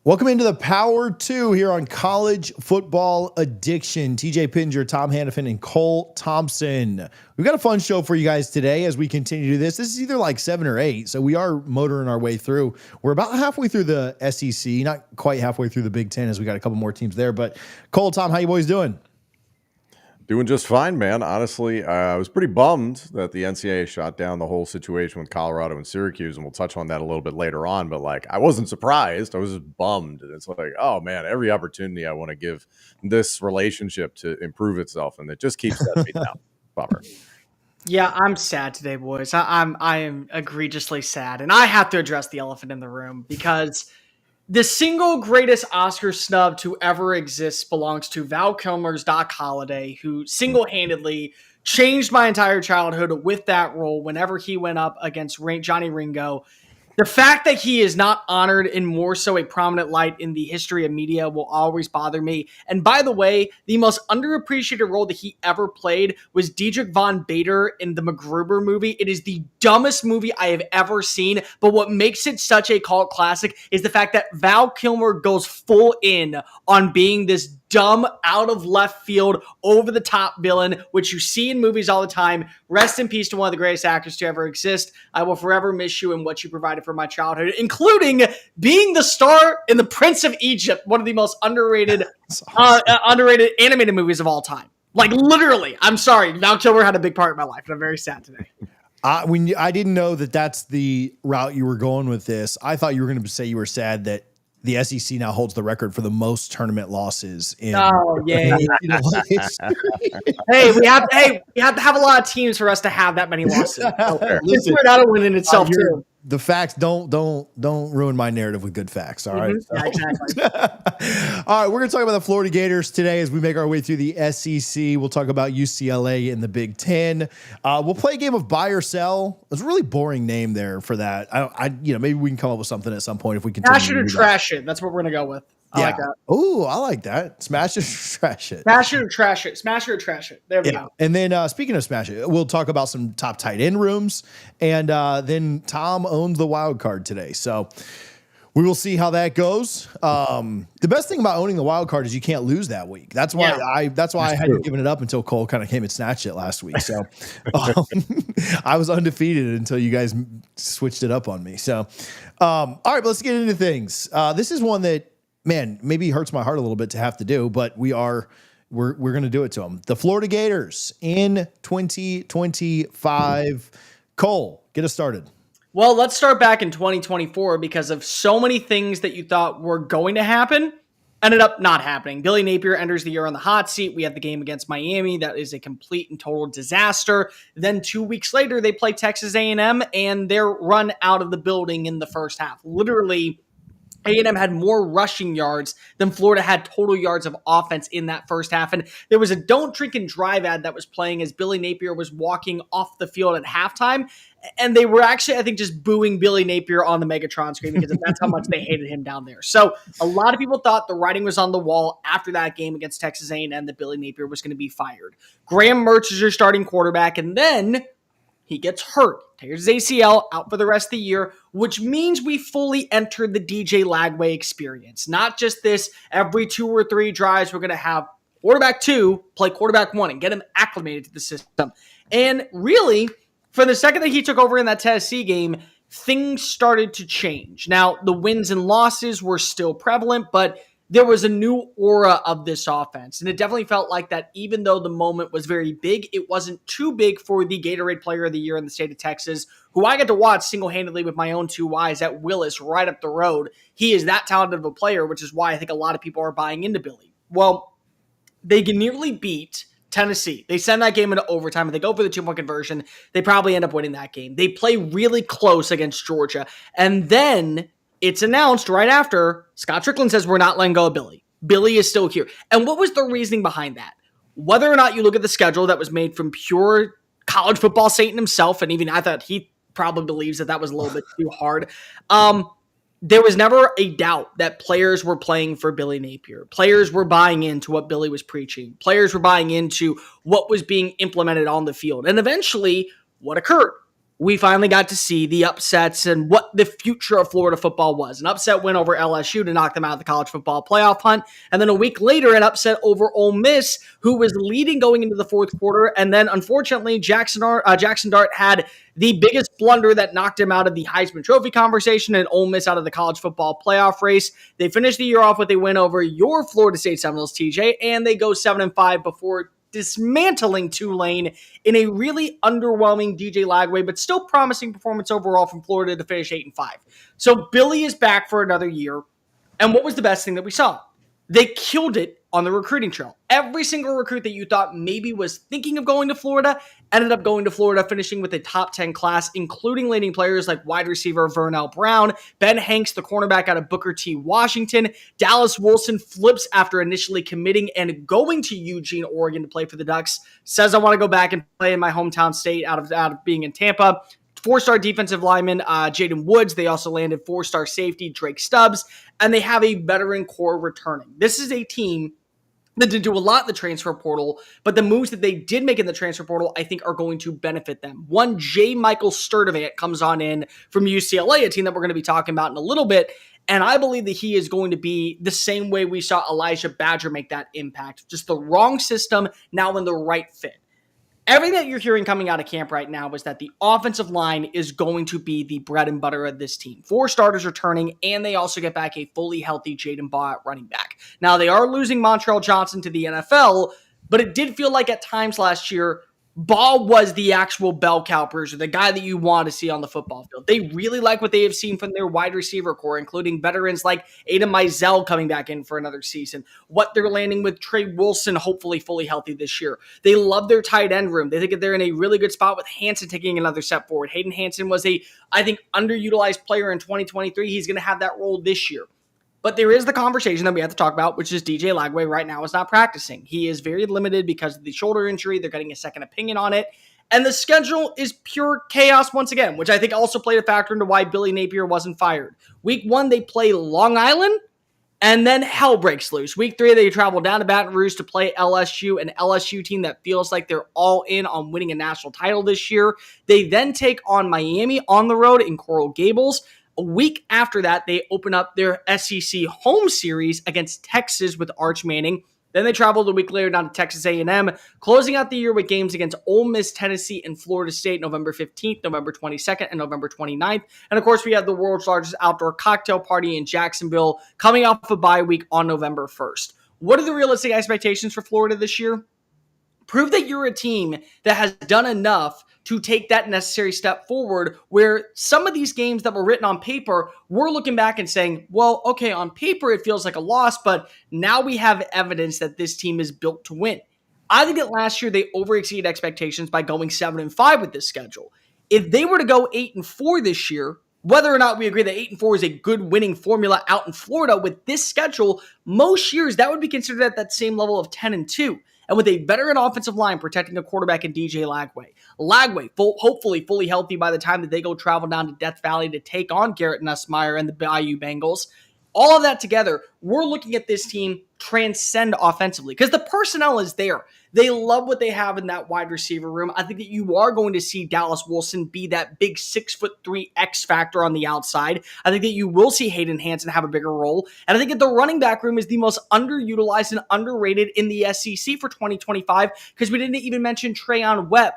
Welcome into the Power 2 here on College Football Addiction. TJ Pittinger, Tom Hannifan, and Cole Thompson. We've got a fun show for you guys today as we continue to do this. This is either like 7 or 8, so we are motoring our way through. We're about halfway through the SEC, not quite halfway through the Big Ten as we got a couple more teams there. But Cole, Tom, how you boys doing? Doing just fine, man. Honestly, I was pretty bummed that the NCAA shot down the whole situation with Colorado and Syracuse, and we'll touch on that a little bit later on. But like, I wasn't surprised. I was just bummed. And it's like, oh man, every opportunity I want to give this relationship to improve itself, and it just keeps letting me down. Bummer. Yeah, I'm sad today, boys. I am egregiously sad, and I have to address the elephant in the room because the single greatest Oscar snub to ever exist belongs to Val Kilmer's Doc Holliday, who single-handedly changed my entire childhood with that role whenever he went up against Johnny Ringo. The fact that he is not honored in more so a prominent light in the history of media will always bother me. And by the way, the most underappreciated role that he ever played was Dietrich von Bader in the MacGruber movie. It is the dumbest movie I have ever seen, but what makes it such a cult classic is the fact that Val Kilmer goes full in on being this dumb, out of left field, over the top villain, which you see in movies all the time. Rest in peace to one of the greatest actors to ever exist. I will forever miss you and what you provided for my childhood, including being the star in The Prince of Egypt, one of the most underrated animated movies of all time. Like, literally, I'm sorry. Val Kilmer had a big part in my life, and I'm very sad today. I didn't know that that's the route you were going with this. I thought you were going to say you were sad that the SEC now holds the record for the most tournament losses in. Oh yeah. Hey, we have to have a lot of teams for us to have that many losses. So, listen, that'll win in itself too. The facts don't ruin my narrative with good facts. All right. Mm-hmm. Yeah, exactly. All right, we're going to talk about the Florida Gators today as we make our way through the SEC. We'll talk about UCLA in the Big Ten. We'll play a game of buy or sell. It's a really boring name there for that. Maybe we can come up with something at some point if we continue. Smash it or trash it. That's what we're going to go with. I like that. Oh, I like that. Smash it or trash it. Smash it or trash it. Smash it or trash it. There we go. And then speaking of smash it, we'll talk about some top tight end rooms. And then Tom owns the wild card today. So we will see how that goes. The best thing about owning the wild card is you can't lose that week. That's why I hadn't given it up until Cole kind of came and snatched it last week. So I was undefeated until you guys switched it up on me. So all right, but let's get into things. This is one that, man, maybe hurts my heart a little bit to have to do, but we're going to do it to them. The Florida Gators in 2025. Cole, get us started. Well, let's start back in 2024 because of so many things that you thought were going to happen ended up not happening. Billy Napier enters the year on the hot seat. We have the game against Miami. That is a complete and total disaster. Then 2 weeks later, they play Texas A&M and they're run out of the building in the first half. Literally, A&M had more rushing yards than Florida had total yards of offense in that first half. And there was a don't drink and drive ad that was playing as Billy Napier was walking off the field at halftime. And they were actually, I think, just booing Billy Napier on the Megatron screen because that's how much they hated him down there. So a lot of people thought the writing was on the wall after that game against Texas A&M that Billy Napier was going to be fired. Graham Mertz is your starting quarterback. And then he gets hurt, tears his ACL, out for the rest of the year, which means we fully entered the DJ Lagway experience. Not just this every 2 or 3 drives, we're going to have quarterback 2 play quarterback 1 and get him acclimated to the system. And really, from the second that he took over in that Tennessee game, things started to change. Now, the wins and losses were still prevalent, but there was a new aura of this offense. And it definitely felt like that even though the moment was very big, it wasn't too big for the Gatorade Player of the Year in the state of Texas, who I got to watch single-handedly with my own 2 eyes at Willis right up the road. He is that talented of a player, which is why I think a lot of people are buying into Billy. Well, they nearly beat Tennessee. They send that game into overtime and they go for the 2-point conversion. They probably end up winning that game. They play really close against Georgia. And then it's announced right after Scott Strickland says we're not letting go of Billy. Billy is still here. And what was the reasoning behind that? Whether or not you look at the schedule that was made from pure college football Satan himself, and even I thought he probably believes that was a little bit too hard. There was never a doubt that players were playing for Billy Napier. Players were buying into what Billy was preaching. Players were buying into what was being implemented on the field. And eventually, what occurred? we finally got to see the upsets and what the future of Florida football was. An upset win over LSU to knock them out of the college football playoff hunt. And then a week later, an upset over Ole Miss, who was leading going into the fourth quarter. And then, unfortunately, Jackson Dart had the biggest blunder that knocked him out of the Heisman Trophy conversation and Ole Miss out of the college football playoff race. They finished the year off with a win over your Florida State Seminoles, TJ, and they go 7-5 before dismantling Tulane in a really underwhelming DJ Lagway, but still promising performance overall from Florida to finish 8-5. So Billy is back for another year. And what was the best thing that we saw? They killed it on the recruiting trail. Every single recruit that you thought maybe was thinking of going to Florida ended up going to Florida, finishing with a top 10 class, including leading players like wide receiver Vernell Brown, Ben Hanks, the cornerback out of Booker T. Washington, Dallas Wilson flips after initially committing and going to Eugene, Oregon to play for the Ducks, says I want to go back and play in my hometown state out of being in Tampa. 4-star defensive lineman Jaden Woods. They also landed 4-star safety Drake Stubbs, and they have a veteran core returning. This is a team that did do a lot in the transfer portal, but the moves that they did make in the transfer portal, I think, are going to benefit them. One, J. Michael Sturdivant comes on in from UCLA, a team that we're going to be talking about in a little bit, and I believe that he is going to be the same way we saw Elijah Badger make that impact. Just the wrong system, now in the right fit. Everything that you're hearing coming out of camp right now is that the offensive line is going to be the bread and butter of this team. 4 starters returning, and they also get back a fully healthy Jaden Baugh at running back. Now, they are losing Montrell Johnson to the NFL, but it did feel like at times last year, Baugh was the actual bell cow bruiser, the guy that you want to see on the football field. They really like what they have seen from their wide receiver core, including veterans like Aiden Mizell coming back in for another season. What they're landing with Trey Wilson, hopefully fully healthy this year. They love their tight end room. They think that they're in a really good spot with Hansen taking another step forward. Hayden Hansen was I think, underutilized player in 2023. He's going to have that role this year. But there is the conversation that we have to talk about, which is DJ Lagway right now is not practicing. He is very limited because of the shoulder injury. They're getting a second opinion on it. And the schedule is pure chaos once again, which I think also played a factor into why Billy Napier wasn't fired. Week 1, they play Long Island, and then hell breaks loose. Week 3, they travel down to Baton Rouge to play LSU, an LSU team that feels like they're all in on winning a national title this year. They then take on Miami on the road in Coral Gables. A week after that, they open up their SEC home series against Texas with Arch Manning. Then they traveled a week later down to Texas A&M, closing out the year with games against Ole Miss, Tennessee, and Florida State November 15th, November 22nd, and November 29th. And, of course, we have the world's largest outdoor cocktail party in Jacksonville coming off a bye week on November 1st. What are the realistic expectations for Florida this year? Prove that you're a team that has done enough to take that necessary step forward, where some of these games that were written on paper, we're looking back and saying, well, okay, on paper it feels like a loss, but now we have evidence that this team is built to win. I think that last year they overexceeded expectations by going 7-5 with this schedule. If they were to go 8-4 this year, whether or not we agree that 8-4 is a good winning formula out in Florida with this schedule, most years that would be considered at that same level of 10-2. And with a veteran offensive line protecting a quarterback in DJ Lagway. Lagway, hopefully fully healthy by the time that they go travel down to Death Valley to take on Garrett Nussmeier and the Bayou Bengals. All of that together, we're looking at this team transcend offensively because the personnel is there. They love what they have in that wide receiver room. I think that you are going to see Dallas Wilson be that big 6'3" X factor on the outside. I think that you will see Hayden Hansen have a bigger role. And I think that the running back room is the most underutilized and underrated in the SEC for 2025 because we didn't even mention Treyon Webb.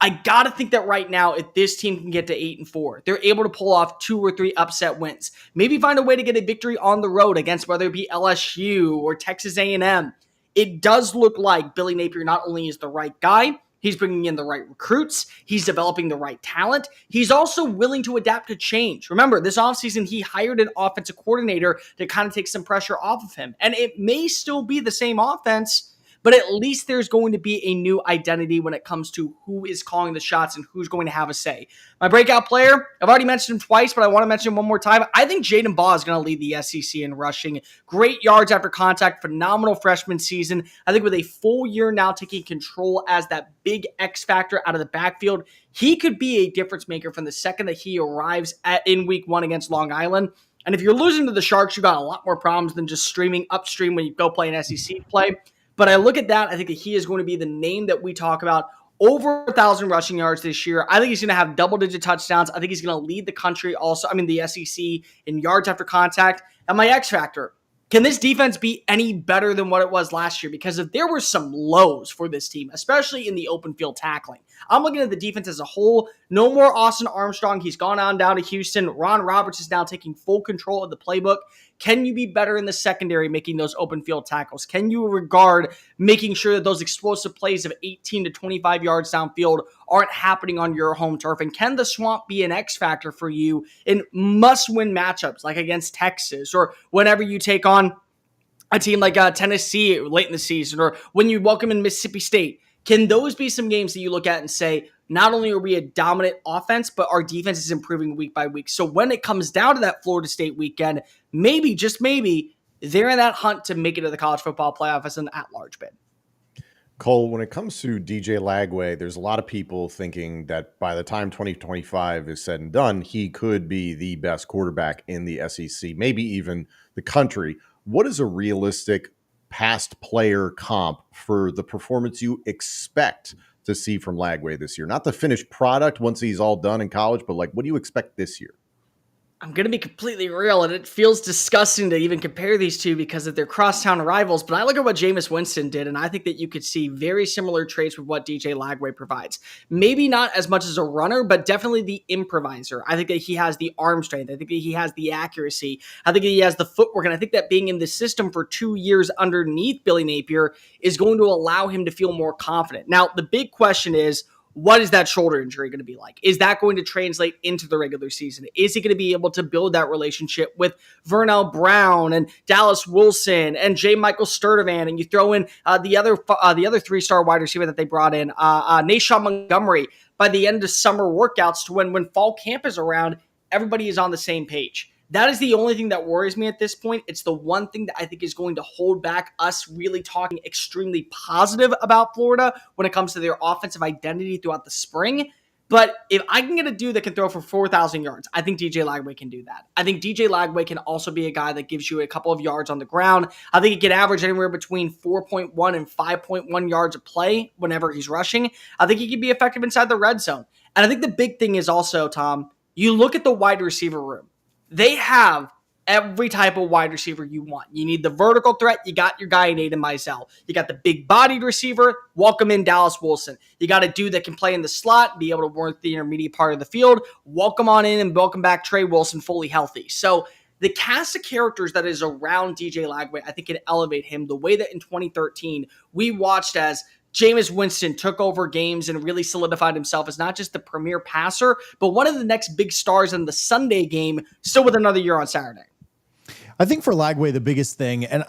I got to think that right now, if this team can get to 8-4, they're able to pull off 2 or 3 upset wins. Maybe find a way to get a victory on the road against whether it be LSU or Texas A&M. It does look like Billy Napier not only is the right guy, he's bringing in the right recruits, he's developing the right talent, he's also willing to adapt to change. Remember, this offseason, he hired an offensive coordinator to kind of take some pressure off of him. And it may still be the same offense, but at least there's going to be a new identity when it comes to who is calling the shots and who's going to have a say. My breakout player, I've already mentioned him twice, but I want to mention him one more time. I think Jaden Baugh is going to lead the SEC in rushing. Great yards after contact, phenomenal freshman season. I think with a full year now taking control as that big X factor out of the backfield, he could be a difference maker from the second that he arrives in week 1 against Long Island. And if you're losing to the Sharks, you got a lot more problems than just streaming upstream when you go play an SEC play. But I look at that, I think that he is going to be the name that we talk about over 1,000 rushing yards this year. I think he's going to have double-digit touchdowns. I think he's going to lead the country also, the SEC in yards after contact. And my X factor, can this defense be any better than what it was last year? Because if there were some lows for this team, especially in the open field tackling, I'm looking at the defense as a whole. No more Austin Armstrong. He's gone on down to Houston. Ron Roberts is now taking full control of the playbook. Can you be better in the secondary making those open field tackles? Can you regard making sure that those explosive plays of 18 to 25 yards downfield aren't happening on your home turf? And can the swamp be an X factor for you in must-win matchups like against Texas or whenever you take on a team like Tennessee late in the season or when you welcome in Mississippi State? Can those be some games that you look at and say, not only are we a dominant offense, but our defense is improving week by week? So when it comes down to that Florida State weekend, maybe, just maybe, they're in that hunt to make it to the college football playoff as an at-large bid. Cole, when it comes to DJ Lagway, there's a lot of people thinking that by the time 2025 is said and done, he could be the best quarterback in the SEC, maybe even the country. What is a realistic past player comp for the performance you expect to see from Lagway this year? Not the finished product once he's all done in college, but like, what do you expect this year? I'm going to be completely real, and it feels disgusting to even compare these two because of their crosstown rivals, but I look at what Jameis Winston did, and I think that you could see very similar traits with what DJ Lagway provides. Maybe not as much as a runner, but definitely the improviser. I think that he has the arm strength. I think that he has the accuracy. I think that he has the footwork, and I think that being in the system for 2 years underneath Billy Napier is going to allow him to feel more confident. Now, the big question is, what is that shoulder injury going to be like? Is that going to translate into the regular season? Is he going to be able to build that relationship with Vernell Brown and Dallas Wilson and J. Michael Sturdivant? And you throw in the other 3-star wide receiver that they brought in, Nashawn Montgomery, by the end of summer workouts to when fall camp is around, everybody is on the same page. That is the only thing that worries me at this point. It's the one thing that I think is going to hold back us really talking extremely positive about Florida when it comes to their offensive identity throughout the spring. But if I can get a dude that can throw for 4,000 yards, I think DJ Lagway can do that. I think DJ Lagway can also be a guy that gives you a couple of yards on the ground. I think he can average anywhere between 4.1 and 5.1 yards a play whenever he's rushing. I think he can be effective inside the red zone. And I think the big thing is also, Tom, you look at the wide receiver room. They have every type of wide receiver you want. You need the vertical threat. You got your guy in Aiden Mizell. You got the big-bodied receiver. Welcome in Dallas Wilson. You got a dude that can play in the slot, be able to work the intermediate part of the field. Welcome on in and welcome back Trey Wilson fully healthy. So the cast of characters that is around DJ Lagway, I think, can elevate him the way that in 2013 we watched as Jameis Winston took over games and really solidified himself as not just the premier passer, but one of the next big stars in the Sunday game, still with another year on Saturday. I think for Lagway, the biggest thing, and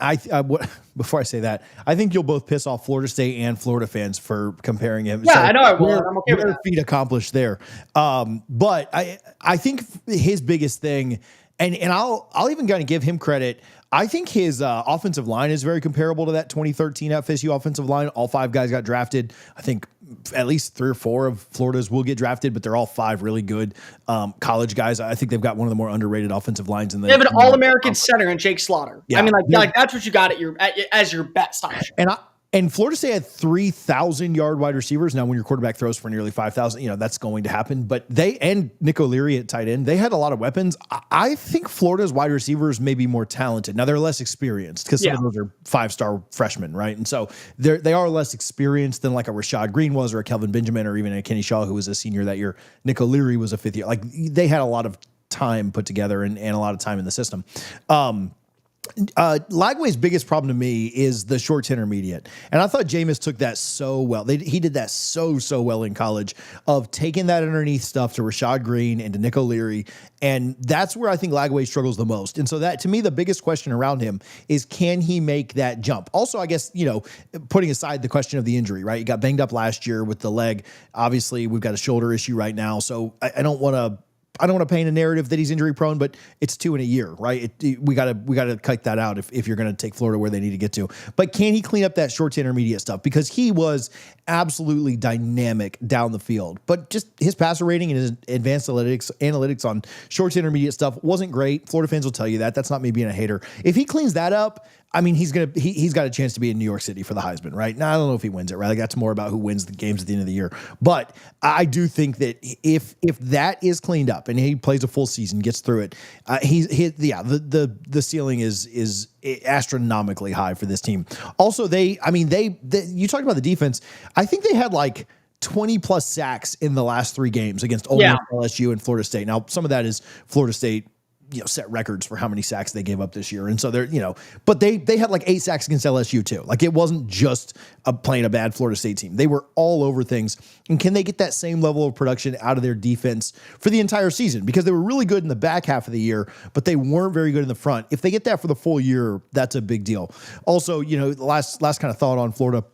before I say that, I think you'll both piss off Florida State and Florida fans for comparing him. Yeah, so I know I will. I'm okay with that. Feat accomplished there. But I think his biggest thing, and I'll even kind of give him credit. I think his offensive line is very comparable to that 2013 FSU offensive line. All 5 guys got drafted. I think at least 3 or 4 of Florida's will get drafted, but they're all 5 really good college guys. I think they've got one of the more underrated offensive lines in the. They have an All-American center in Jake Slaughter. Yeah. Like that's what you got as your bet stock. And Florida State had 3,000-yard wide receivers. Now, when your quarterback throws for nearly 5,000, that's going to happen. But and Nick O'Leary at tight end, they had a lot of weapons. I think Florida's wide receivers may be more talented. Now, they're less experienced because some of those are 5-star freshmen, right? And so they are less experienced than like a Rashad Green was or a Kelvin Benjamin or even a Kenny Shaw, who was a senior that year. Nick O'Leary was a 5th year. Like, they had a lot of time put together and a lot of time in the system. Lagway's biggest problem to me is the short to intermediate. And I thought Jameis took that so well. He did that so well in college of taking that underneath stuff to Rashad Green and to Nick O'Leary. And that's where I think Lagway struggles the most. And so that, to me, the biggest question around him is, can he make that jump? Also, I guess, putting aside the question of the injury, right? He got banged up last year with the leg. Obviously, we've got a shoulder issue right now. So I don't want to I don't want to paint a narrative that he's injury prone, but it's 2 in a year, right? We gotta cut that out if you're going to take Florida where they need to get to. But can he clean up that short to intermediate stuff? Because he was absolutely dynamic down the field, but just his passer rating and his advanced analytics on short to intermediate stuff wasn't great. Florida fans will tell you that. That's not me being a hater. If he cleans that up, I mean, he's got a chance to be in New York City for the Heisman, right? Now, I don't know if he wins it, right? Like, that's more about who wins the games at the end of the year. But I do think that if that is cleaned up and he plays a full season, gets through it, the ceiling is astronomically high for this team. Also, you talked about the defense. I think they had like 20 plus sacks in the last 3 games against Ole Miss, LSU, and Florida State. Now, some of that is Florida State, set records for how many sacks they gave up this year. And so but they had like 8 sacks against LSU too. Like, it wasn't just playing a bad Florida State team. They were all over things. And can they get that same level of production out of their defense for the entire season? Because they were really good in the back half of the year, but they weren't very good in the front. If they get that for the full year, that's a big deal. Also, the last kind of thought on Florida,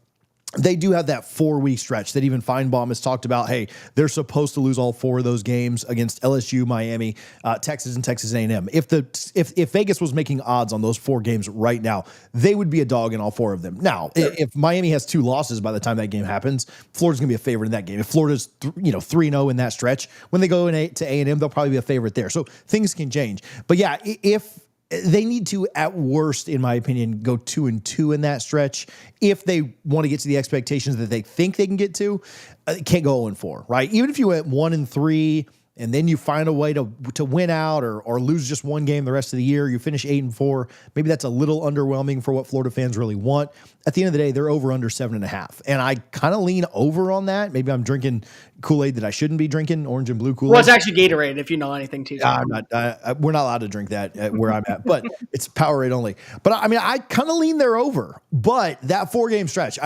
they do have that 4-week stretch that even Feinbaum has talked about. Hey, they're supposed to lose all 4 of those games against LSU, Miami, Texas, and Texas A&M. If Vegas was making odds on those 4 games right now, they would be a dog in all 4 of them. Now, if Miami has 2 losses by the time that game happens, Florida's going to be a favorite in that game. If Florida's 3-0 in that stretch, when they go to A&M, they'll probably be a favorite there. So things can change. But yeah, if they need to, at worst, in my opinion, go 2-2 in that stretch if they want to get to the expectations that they think they can get to. Can't go 0-4, right? Even if you went 1-3 and then you find a way to win out or lose just 1 game the rest of the year, you finish 8-4. Maybe that's a little underwhelming for what Florida fans really want. At the end of the day, they're over under 7.5. And I kind of lean over on that. Maybe I'm drinking Kool-Aid that I shouldn't be drinking, orange and blue Kool-Aid. Well, it's actually Gatorade, if you know anything too. I'm not. We're not allowed to drink that where I'm at, but it's Powerade only. But I mean, I kind of lean there over. But that 4-game stretch,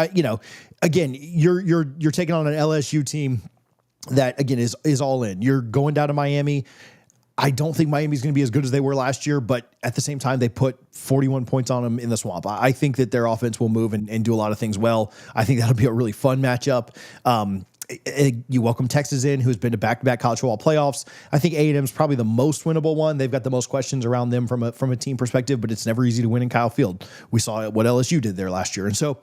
again, you're taking on an LSU team that, again, is all in. You're going down to Miami. I don't think Miami's going to be as good as they were last year, but at the same time, they put 41 points on them in the Swamp. I think that their offense will move and do a lot of things well. I think that'll be a really fun matchup. You welcome Texas in, who's been to back-to-back college football playoffs. I think A&M is probably the most winnable one. They've got the most questions around them from a team perspective, but it's never easy to win in Kyle Field. We saw what LSU did there last year. And so,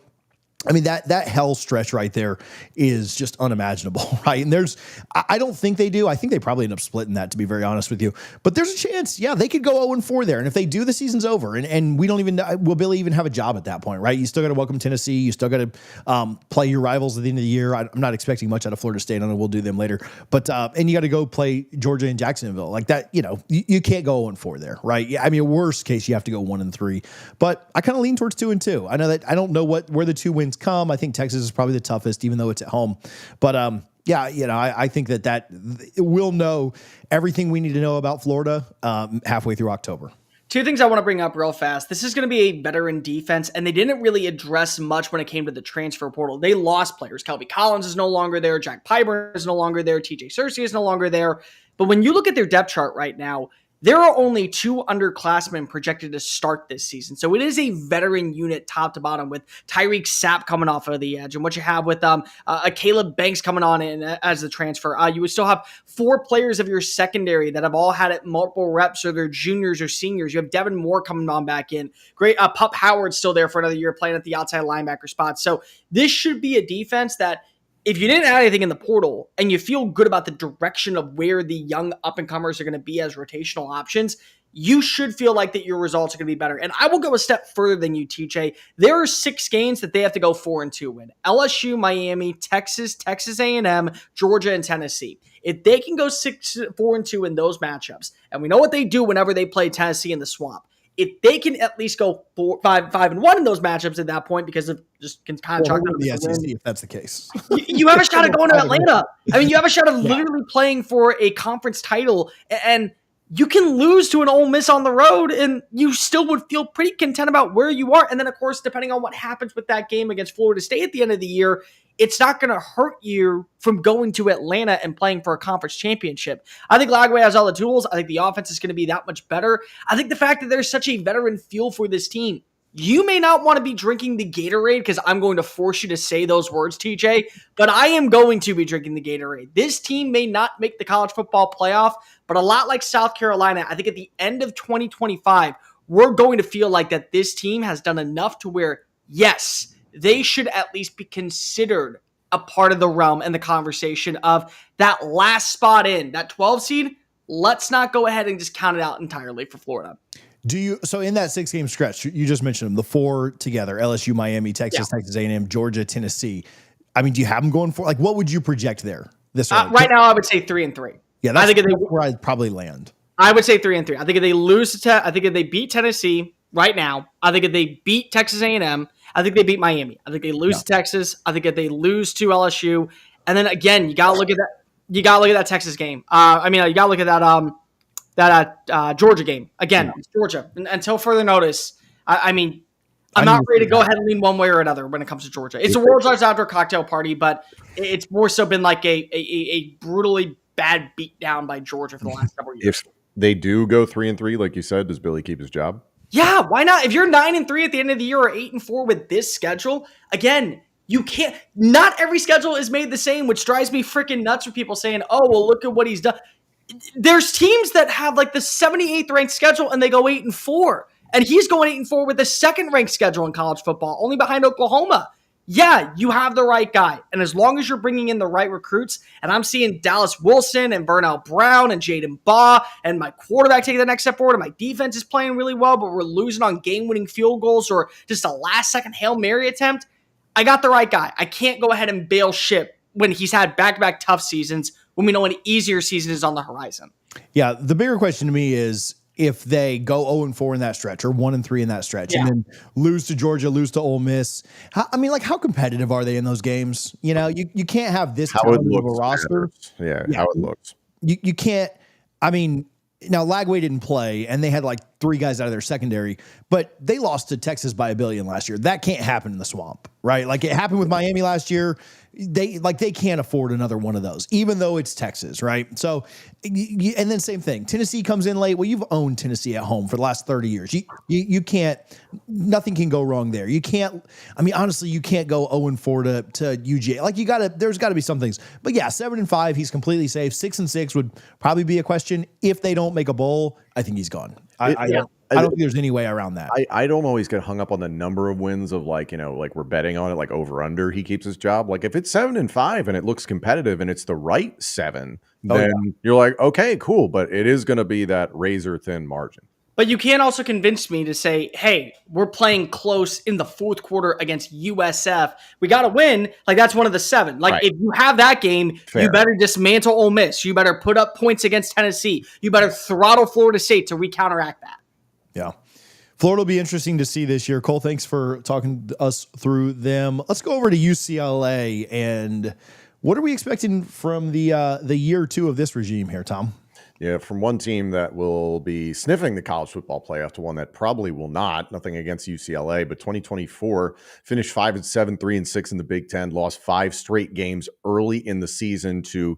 I mean, that hell stretch right there is just unimaginable, right? And I don't think they do. I think they probably end up splitting that, to be very honest with you. But there's a chance, they could go 0-4 there. And if they do, the season's over. And we don't even, will Billy even have a job at that point, right? You still got to welcome Tennessee. You still got to play your rivals at the end of the year. I'm not expecting much out of Florida State. I know we'll do them later. But, and you got to go play Georgia and Jacksonville. Like that, you can't go 0-4 there, right? I mean, worst case, you have to go 1-3. But I kind of lean towards 2-2. I know that I don't know where the 2 wins come. I think Texas is probably the toughest, even though it's at home. But I think that we'll know everything we need to know about Florida halfway through October. 2 things I want to bring up real fast. This is going to be a veteran defense, and they didn't really address much when it came to the transfer portal. They lost players. Kelby Collins is no longer there. Jack Pyburn is no longer there. TJ Searcy is no longer there. But when you look at their depth chart right now, there are only 2 underclassmen projected to start this season. So it is a veteran unit top to bottom, with Tyreek Sapp coming off of the edge. And what you have with Caleb Banks coming on in as the transfer. You would still have 4 players of your secondary that have all had it multiple reps, or they're juniors or seniors. You have Devin Moore coming on back in. Great. Pup Howard's still there for another year playing at the outside linebacker spot. So this should be a defense that, if you didn't add anything in the portal and you feel good about the direction of where the young up-and-comers are going to be as rotational options, you should feel like that your results are going to be better. And I will go a step further than you, TJ. There are 6 games that they have to go 4-2 in. LSU, Miami, Texas, Texas A&M, Georgia, and Tennessee. If they can go 4-2 in those matchups, and we know what they do whenever they play Tennessee in the Swamp, if they can at least go 5-1 in those matchups at that point, because of just can kind of chalk up the SEC, if that's the case, you have a shot of going to Atlanta. I mean, you have a shot of literally playing for a conference title, and you can lose to an Ole Miss on the road, and you still would feel pretty content about where you are. And then, of course, depending on what happens with that game against Florida State at the end of the year, it's not going to hurt you from going to Atlanta and playing for a conference championship. I think Lagway has all the tools. I think the offense is going to be that much better. I think the fact that there's such a veteran feel for this team, You may not want to be drinking the Gatorade because I'm going to force you to say those words, TJ, but I am going to be drinking the Gatorade. This team may not make the college football playoff, but a lot like South Carolina, I think at the end of 2025, we're going to feel like that this team has done enough to where, yes, they should at least be considered a part of the realm and the conversation of that last spot in, that 12 seed. Let's not go ahead and just count it out entirely for Florida. So in that 6-game stretch, you just mentioned them, the 4 together, LSU, Miami, Texas, Texas A&M, Georgia, Tennessee. I mean, do you have them going for, like, what would you project there? Right now, I would say 3-3. Yeah, that's where I'd probably land. I would say 3-3. I think if they lose I think if they beat Tennessee right now, I think if they beat Texas A&M, I think they beat Miami. I think they lose to Texas. I think if they lose to LSU, and then again, you got to look at that. You got to look at that Texas game. You got to look at that Georgia game. Again, it's Georgia. Until further notice, I'm not ready to go ahead and lean one way or another when it comes to Georgia. It's a world's largest outdoor cocktail party, but it's more so been like a brutally bad beatdown by Georgia for the last couple of years. If they do go 3-3, like you said, does Billy keep his job? Yeah, why not? If you're 9-3 at the end of the year or 8-4 with this schedule, again, you can't. Not every schedule is made the same, which drives me freaking nuts for people saying, "Oh, well, look at what he's done." There's teams that have like the 78th ranked schedule and they go 8-4, and he's going 8-4 with the second ranked schedule in college football, only behind Oklahoma. Yeah, you have the right guy. And as long as you're bringing in the right recruits, and I'm seeing Dallas Wilson and Burnell Brown and Jaden Baugh and my quarterback taking the next step forward, and my defense is playing really well, but we're losing on game-winning field goals or just a last-second Hail Mary attempt, I got the right guy. I can't go ahead and bail ship when he's had back-to-back tough seasons when we know an easier season is on the horizon. Yeah, the bigger question to me is if they go 0-4 in that stretch or 1-3 in that stretch and then lose to Georgia, lose to Ole Miss. How competitive are they in those games? You know, you can't have this talented of a roster. How it looks. You can't. I mean, now Lagway didn't play and they had like 3 guys out of their secondary, but they lost to Texas by $1 billion last year. That can't happen in the swamp, right? Like it happened with Miami last year. They can't afford another one of those, even though it's Texas, right? So, and then same thing. Tennessee comes in late. Well, you've owned Tennessee at home for the last 30 years. You can't. Nothing can go wrong there. You can't. I mean, honestly, you can't go 0-4 to UGA. Like there's got to be some things. But yeah, 7-5, he's completely safe. 6-6 would probably be a question if they don't make a bowl. I think he's gone. I don't think there's any way around that. I don't always get hung up on the number of wins of like we're betting on it, like over under he keeps his job. Like if it's 7-5 and it looks competitive and it's the right 7, then you're like, okay, cool. But it is going to be that razor thin margin. But you can't also convince me to say, hey, we're playing close in the fourth quarter against USF. We got to win. Like, that's one of the 7. Like, if you have that game, you better dismantle Ole Miss. You better put up points against Tennessee. You better throttle Florida State to counteract that. Yeah. Florida will be interesting to see this year. Cole, thanks for talking to us through them. Let's go over to UCLA. And what are we expecting from the year 2 of this regime here, Tom? Yeah, from one team that will be sniffing the college football playoff to one that probably will not. Nothing against UCLA, but 2024 finished 5-7, 3-6 in the Big Ten, lost 5 straight games early in the season to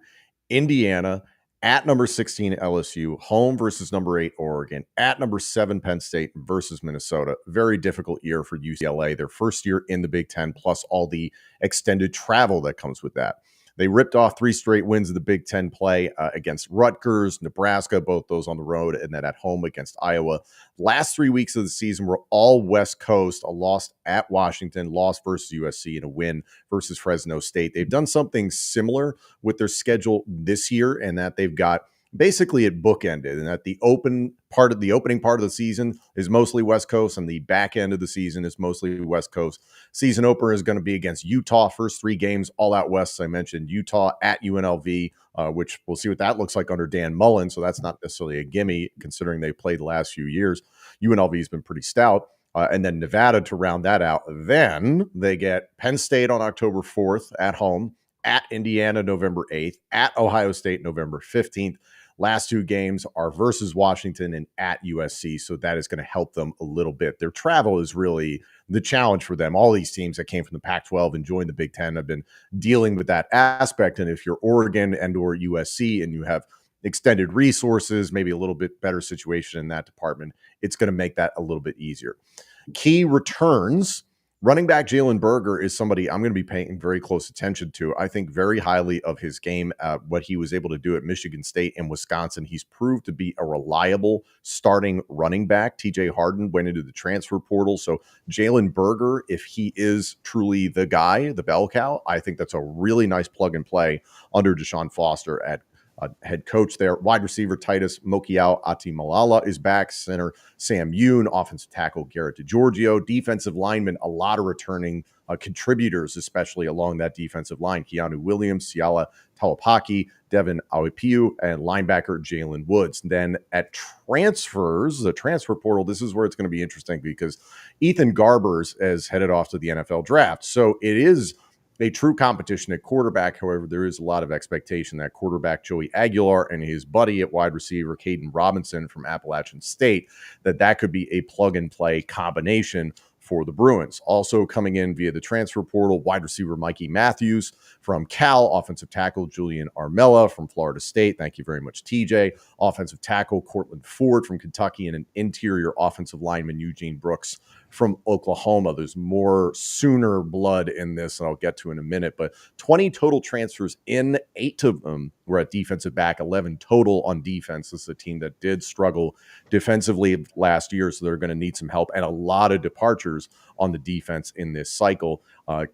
Indiana, at number 16 LSU, home versus number 8 Oregon, at number 7 Penn State versus Minnesota. Very difficult year for UCLA, their first year in the Big Ten, plus all the extended travel that comes with that. They ripped off 3 straight wins of the Big Ten play against Rutgers, Nebraska, both those on the road, and then at home against Iowa. Last 3 weeks of the season were all West Coast, a loss at Washington, loss versus USC, and a win versus Fresno State. They've done something similar with their schedule this year, and that they've got basically it bookended, and that the opening part of the season is mostly West Coast, and the back end of the season is mostly West Coast. Season opener is going to be against Utah. First 3 games all out west. As I mentioned, Utah at UNLV, which we'll see what that looks like under Dan Mullen. So that's not necessarily a gimme considering they played the last few years. UNLV has been pretty stout. And then Nevada to round that out. Then they get Penn State on October 4th at home, at Indiana November 8th, at Ohio State November 15th. Last 2 games are versus Washington and at USC, so that is going to help them a little bit. Their travel is really the challenge for them. All these teams that came from the Pac-12 and joined the Big Ten have been dealing with that aspect, and if you're Oregon and or USC and you have extended resources, maybe a little bit better situation in that department, it's going to make that a little bit easier. Key returns. Running back Jalen Berger is somebody I'm going to be paying very close attention to. I think very highly of his game, what he was able to do at Michigan State and Wisconsin. He's proved to be a reliable starting running back. TJ Harden went into the transfer portal. So Jalen Berger, if he is truly the guy, the bell cow, I think that's a really nice plug and play under Deshaun Foster at head coach there. Wide receiver Titus Mokiao Atimalala is back. Center Sam Yoon. Offensive tackle Garrett DeGiorgio. Defensive lineman, a lot of returning contributors, especially along that defensive line. Keanu Williams, Siala Talapaki, Devin Awipiu, and linebacker Jalen Woods. Then at transfers, the transfer portal, this is where it's going to be interesting because Ethan Garbers is headed off to the NFL draft. So it is a true competition at quarterback. However, there is a lot of expectation that quarterback Joey Aguilar and his buddy at wide receiver Caden Robinson from Appalachian State, that could be a plug-and-play combination for the Bruins. Also coming in via the transfer portal, wide receiver Mikey Matthews from Cal, offensive tackle Julian Armella from Florida State. Thank you very much, TJ. Offensive tackle Cortland Ford from Kentucky, and an interior offensive lineman Eugene Brooks from Oklahoma. There's more Sooner blood in this, and I'll get to in a minute, but 20 total transfers in, 8 of them were at defensive back, 11 total on defense. This is a team that did struggle defensively last year, so they're going to need some help, and a lot of departures on the defense in this cycle.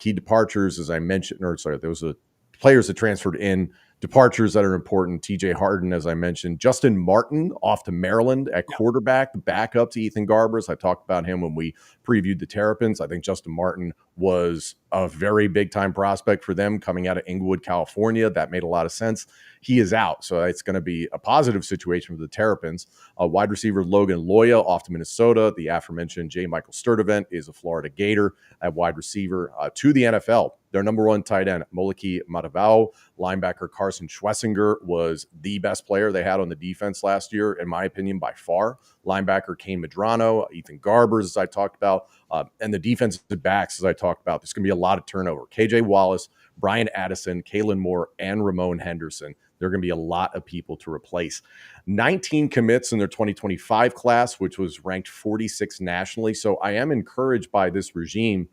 Key departures, as I mentioned, those are players that transferred in. Departures that are important: TJ Harden, as I mentioned, Justin Martin off to Maryland at quarterback, the backup to Ethan Garbers. I talked about him when we previewed the Terrapins. I think Justin Martin was a very big time prospect for them coming out of Inglewood, California. That made a lot of sense. He is out, so it's going to be a positive situation for the Terrapins. Wide receiver Logan Loya off to Minnesota. The aforementioned J. Michael Sturdivant is a Florida Gator at wide receiver to the NFL. Their number one tight end, Moliki Matavao. Linebacker Carson Schwessinger was the best player they had on the defense last year, in my opinion, by far. Linebacker Kane Medrano, Ethan Garbers, as I talked about, and the defensive backs, as I talked about. There's going to be a lot of turnover. KJ Wallace, Brian Addison, Kalen Moore, and Ramon Henderson. There are going to be a lot of people to replace. 19 commits in their 2025 class, which was ranked 46 nationally. So I am encouraged by this regime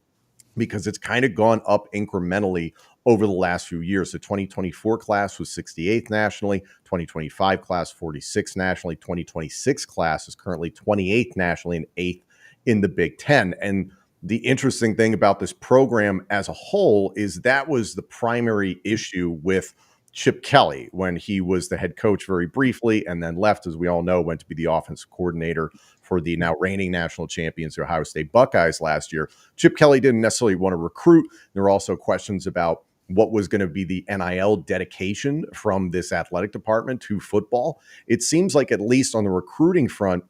because it's kind of gone up incrementally over the last few years. The 2024 class was 68th nationally, 2025 class 46th nationally, 2026 class is currently 28th nationally and 8th in the Big Ten. And the interesting thing about this program as a whole is that was the primary issue with Chip Kelly when he was the head coach very briefly and then left, as we all know, went to be the offensive coordinator for the now reigning national champions, the Ohio State Buckeyes last year. Chip Kelly didn't necessarily want to recruit. There were also questions about what was going to be the NIL dedication from this athletic department to football. It seems like, at least on the recruiting front,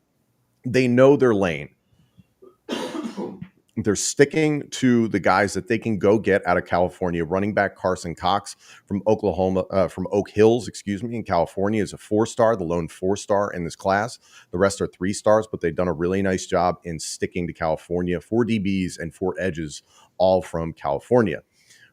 they know their lane. They're sticking to the guys that they can go get out of California. Running back Carson Cox from Oklahoma, from Oak Hills, in California, is a 4-star, the lone 4-star in this class. The rest are 3-stars, but they've done a really nice job in sticking to California. 4 DBs and 4 edges, all from California.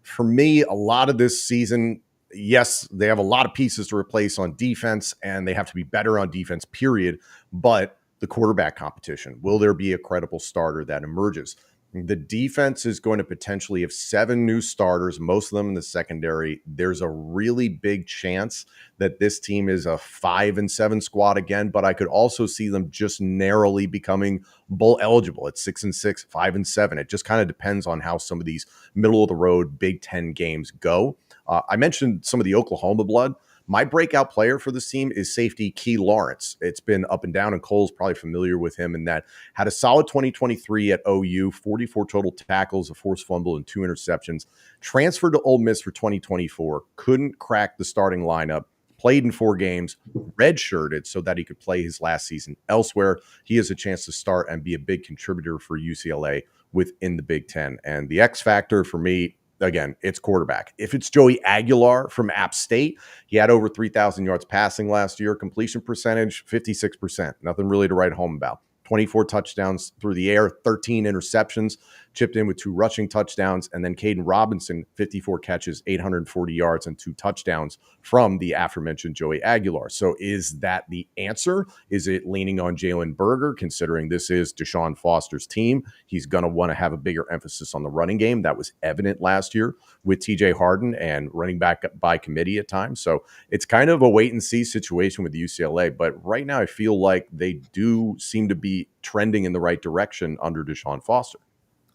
For me, a lot of this season, yes, they have a lot of pieces to replace on defense, and they have to be better on defense, period. But the quarterback competition, will there be a credible starter that emerges? The defense is going to potentially have 7 new starters, most of them in the secondary. There's a really big chance that this team is a 5-7 squad again, but I could also see them just narrowly becoming bowl eligible at 6-6, 5-7. It just kind of depends on how some of these middle of the road Big Ten games go. I mentioned some of the Oklahoma blood. My breakout player for this team is safety Key Lawrence. It's been up and down, and Cole's probably familiar with him in that. Had a solid 2023 at OU, 44 total tackles, a forced fumble, and 2 interceptions. Transferred to Ole Miss for 2024. Couldn't crack the starting lineup. Played in 4 games, redshirted so that he could play his last season elsewhere. He has a chance to start and be a big contributor for UCLA within the Big Ten. And the X factor for me, again, it's quarterback. If it's Joey Aguilar from App State, he had over 3,000 yards passing last year. Completion percentage, 56%. Nothing really to write home about. 24 touchdowns through the air, 13 interceptions, chipped in with 2 rushing touchdowns. And then Caden Robinson, 54 catches, 840 yards, and 2 touchdowns from the aforementioned Joey Aguilar. So is that the answer? Is it leaning on Jalen Berger, considering this is Deshaun Foster's team? He's going to want to have a bigger emphasis on the running game. That was evident last year with TJ Harden and running back by committee at times. So it's kind of a wait and see situation with UCLA. But right now I feel like they do seem to be trending in the right direction under Deshaun Foster.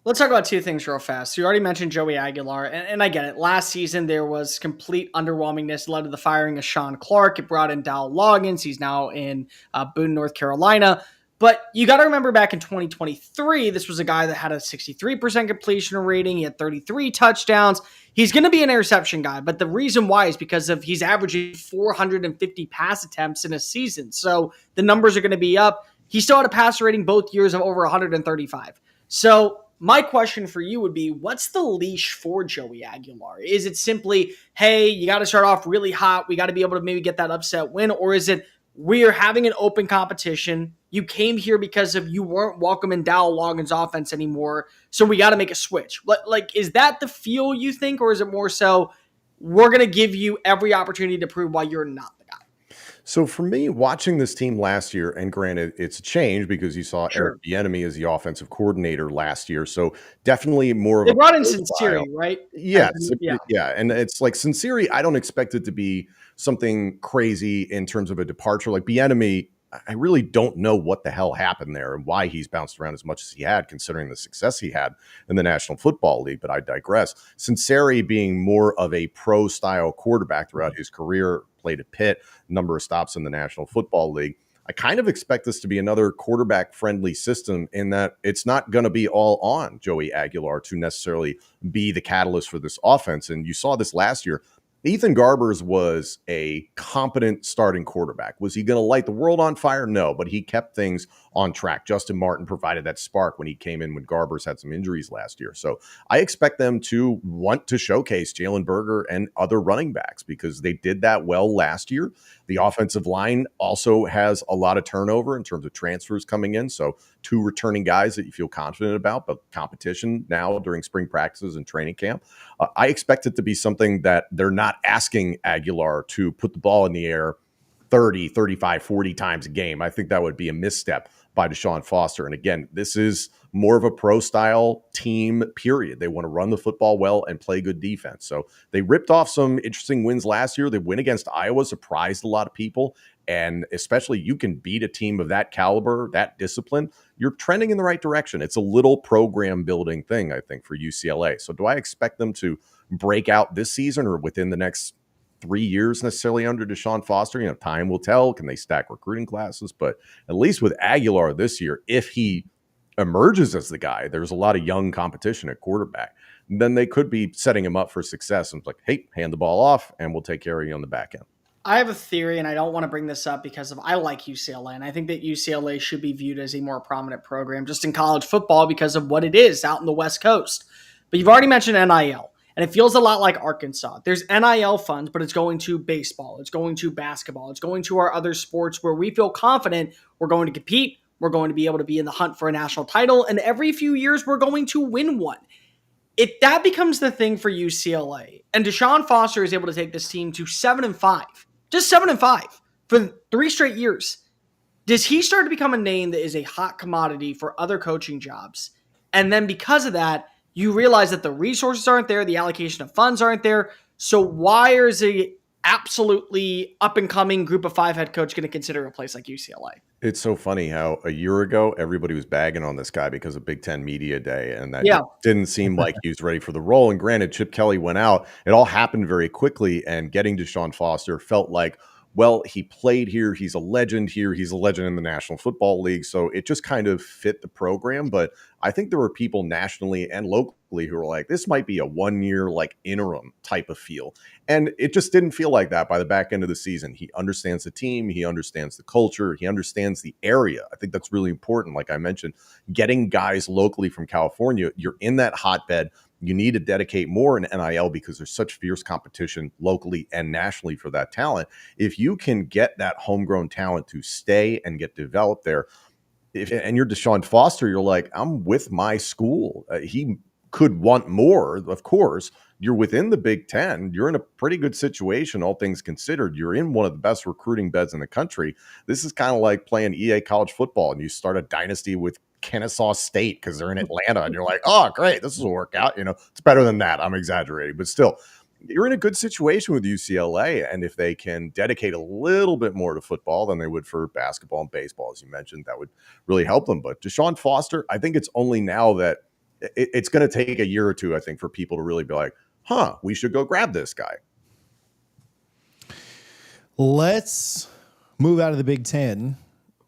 Let's talk about 2 things real fast. You already mentioned Joey Aguilar, and I get it. Last season, there was complete underwhelmingness, led to the firing of Sean Clark. It brought in Dowell Loggins. He's now in Boone, North Carolina. But you got to remember back in 2023, this was a guy that had a 63% completion rating. He had 33 touchdowns. He's going to be an interception guy, but the reason why is because of he's averaging 450 pass attempts in a season. So the numbers are going to be up. He still had a passer rating both years of over 135. So my question for you would be, what's the leash for Joey Aguilar? Is it simply, hey, you got to start off really hot, we got to be able to maybe get that upset win? Or is it, we are having an open competition, you came here because of you weren't welcome in Dowell Loggins' offense anymore, so we got to make a switch? Like, is that the feel you think, or is it more so, we're going to give you every opportunity to prove why you're not the guy? So for me, watching this team last year, and granted, it's a change because you saw Eric Bieniemy as the offensive coordinator last year. So definitely more of they brought in Sincere, right? Yes. Yeah. And it's like Sincere, I don't expect it to be something crazy in terms of a departure. Like Bieniemy, I really don't know what the hell happened there and why he's bounced around as much as he had, considering the success he had in the National Football League. But I digress. Sincere being more of a pro-style quarterback throughout his career, played at Pitt, number of stops in the National Football League. I kind of expect this to be another quarterback-friendly system in that it's not going to be all on Joey Aguilar to necessarily be the catalyst for this offense. And you saw this last year. Ethan Garbers was a competent starting quarterback. Was he going to light the world on fire? No, but he kept things on track. Justin Martin provided that spark when he came in when Garbers had some injuries last year. So I expect them to want to showcase Jalen Berger and other running backs because they did that well last year. The offensive line also has a lot of turnover in terms of transfers coming in. So 2 returning guys that you feel confident about, but competition now during spring practices and training camp. I expect it to be something that they're not asking Aguilar to put the ball in the air 30, 35, 40 times a game. I think that would be a misstep by Deshaun Foster. And again, this is more of a pro-style team, period. They want to run the football well and play good defense. So they ripped off some interesting wins last year. They win against Iowa, surprised a lot of people. And especially you can beat a team of that caliber, that discipline, you're trending in the right direction. It's a little program building thing, I think, for UCLA. So do I expect them to break out this season or within the next 3 years necessarily under Deshaun Foster? You know, time will tell. Can they stack recruiting classes? But at least with Aguilar this year, if he emerges as the guy, there's a lot of young competition at quarterback, then they could be setting him up for success. And it's like, hey, hand the ball off and we'll take care of you on the back end. I have a theory, and I don't want to bring this up because I like UCLA, and I think that UCLA should be viewed as a more prominent program just in college football because of what it is out in the West Coast. But you've already mentioned NIL, and it feels a lot like Arkansas. There's NIL funds, but it's going to baseball, it's going to basketball, it's going to our other sports where we feel confident we're going to compete, we're going to be able to be in the hunt for a national title, and every few years we're going to win one. That becomes the thing for UCLA, and Deshaun Foster is able to take this team to 7-5. Just 7-5 for 3 straight years. Does he start to become a name that is a hot commodity for other coaching jobs? And then because of that, you realize that the resources aren't there, the allocation of funds aren't there. So why is a absolutely up-and-coming group of 5 head coach going to consider a place like UCLA? It's so funny how a year ago, everybody was bagging on this guy because of Big Ten Media Day, and that didn't seem like he was ready for the role. And granted, Chip Kelly went out. It all happened very quickly, and getting Deshaun Foster felt like, well, he played here. He's a legend here. He's a legend in the National Football League. So it just kind of fit the program. But I think there were people nationally and locally who were like, this might be a 1-year like interim type of feel. And it just didn't feel like that by the back end of the season. He understands the team. He understands the culture. He understands the area. I think that's really important. Like I mentioned, getting guys locally from California, you're in that hotbed. You need to dedicate more in NIL because there's such fierce competition locally and nationally for that talent. If you can get that homegrown talent to stay and get developed there, and you're Deshaun Foster, you're like, I'm with my school. He could want more, of course. You're within the Big Ten. You're in a pretty good situation, all things considered. You're in one of the best recruiting beds in the country. This is kind of like playing EA college football, and you start a dynasty with Kennesaw State because they're in Atlanta, and you're like, oh, great, this will work out. It's better than that. I'm exaggerating, but still, you're in a good situation with UCLA. And if they can dedicate a little bit more to football than they would for basketball and baseball, as you mentioned, that would really help them. But Deshaun Foster, I think it's only now that it's going to take a year or two, I think, for people to really be like, we should go grab this guy. Let's move out of the Big Ten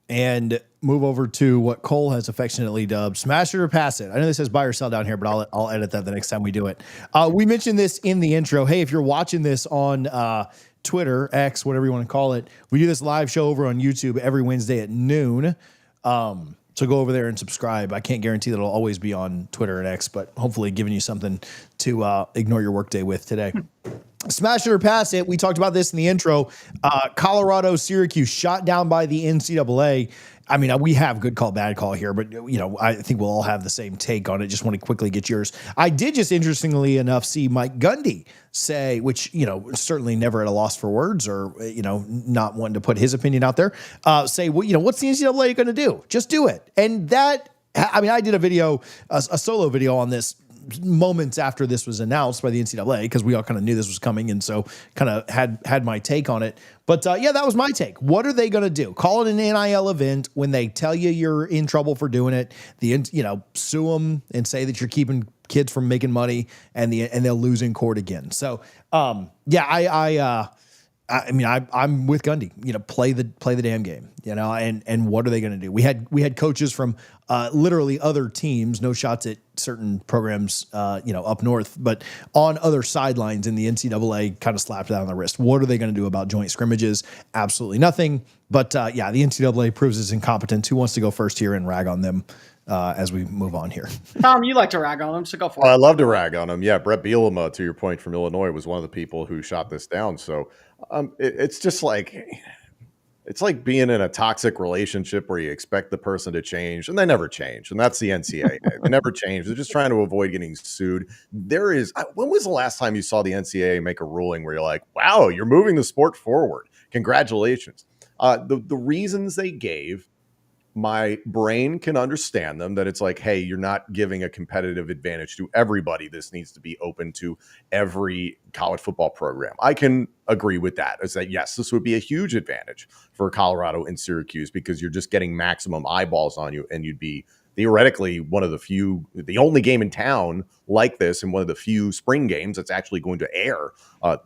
and move over to what Cole has affectionately dubbed smash it or pass it. I know this says buy or sell down here, but I'll edit that the next time we do it. We mentioned this in the intro. Hey, if you're watching this on Twitter, X, whatever you want to call it, we do this live show over on YouTube every Wednesday at noon. So go over there and subscribe. I can't guarantee that it'll always be on Twitter and X, but hopefully giving you something to ignore your workday with today. Smash it or pass it. We talked about this in the intro. Colorado, Syracuse shot down by the NCAA. I mean, we have good call, bad call here, but I think we'll all have the same take on it. Just want to quickly get yours. I did just interestingly enough see Mike Gundy say, which, certainly never at a loss for words or, not wanting to put his opinion out there, say, well, what's the NCAA going to do? Just do it. And that, I did a video, a solo video on this moments after this was announced by the NCAA because we all kind of knew this was coming, and so kind of had my take on it. But that was my take. What are they going to do? Call it an NIL event when they tell you you're in trouble for doing it. Sue them and say that you're keeping kids from making money, and they'll lose in court again. So I'm with Gundy. Play the damn game. And what are they going to do? We had coaches from literally other teams, no shots at certain programs, up north, but on other sidelines in the NCAA kind of slapped that on the wrist. What are they going to do about joint scrimmages? Absolutely nothing. But the NCAA proves its incompetence. Who wants to go first here and rag on them as we move on here? Tom, you like to rag on them, so go for it. I love to rag on them. Yeah, Brett Bielema, to your point, from Illinois, was one of the people who shot this down. So it's just like, it's like being in a toxic relationship where you expect the person to change and they never change. And that's the NCAA. They never change. They're just trying to avoid getting sued. When was the last time you saw the NCAA make a ruling where you're like, wow, you're moving the sport forward? Congratulations. The reasons they gave, my brain can understand them, that it's like, hey, you're not giving a competitive advantage to everybody. This needs to be open to every college football program. I can agree with that. Is that, yes, this would be a huge advantage for Colorado and Syracuse because you're just getting maximum eyeballs on you, and you'd be theoretically the only game in town like this, and one of the few spring games that's actually going to air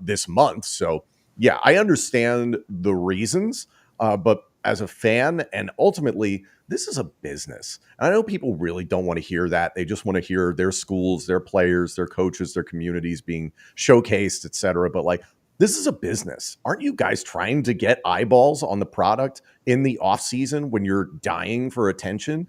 this month. So yeah, I understand the reasons, but as a fan, and ultimately, this is a business. And I know people really don't want to hear that. They just want to hear their schools, their players, their coaches, their communities being showcased, et cetera. But this is a business. Aren't you guys trying to get eyeballs on the product in the off season when you're dying for attention?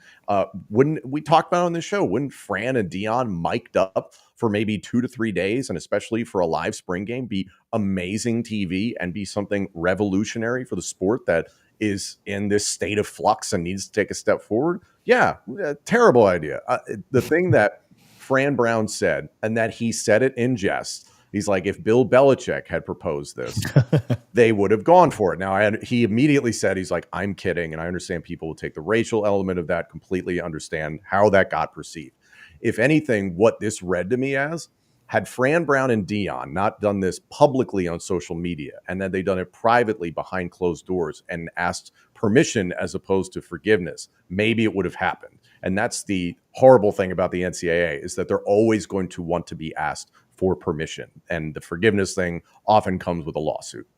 Wouldn't we talked about on this show? Wouldn't Fran and Dion mic'd up for maybe 2 to 3 days, and especially for a live spring game, be amazing TV and be something revolutionary for the sport that is in this state of flux and needs to take a step forward? Yeah, terrible idea. The thing that Fran Brown said, and that he said it in jest, he's like, if Bill Belichick had proposed this, they would have gone for it. Now, he immediately said, he's like, I'm kidding. And I understand people will take the racial element of that, completely understand how that got perceived. If anything, what this read to me as, had Fran Brown and Dion not done this publicly on social media, and then they done it privately behind closed doors and asked permission as opposed to forgiveness, maybe it would have happened. And that's the horrible thing about the NCAA, is that they're always going to want to be asked for permission. And the forgiveness thing often comes with a lawsuit.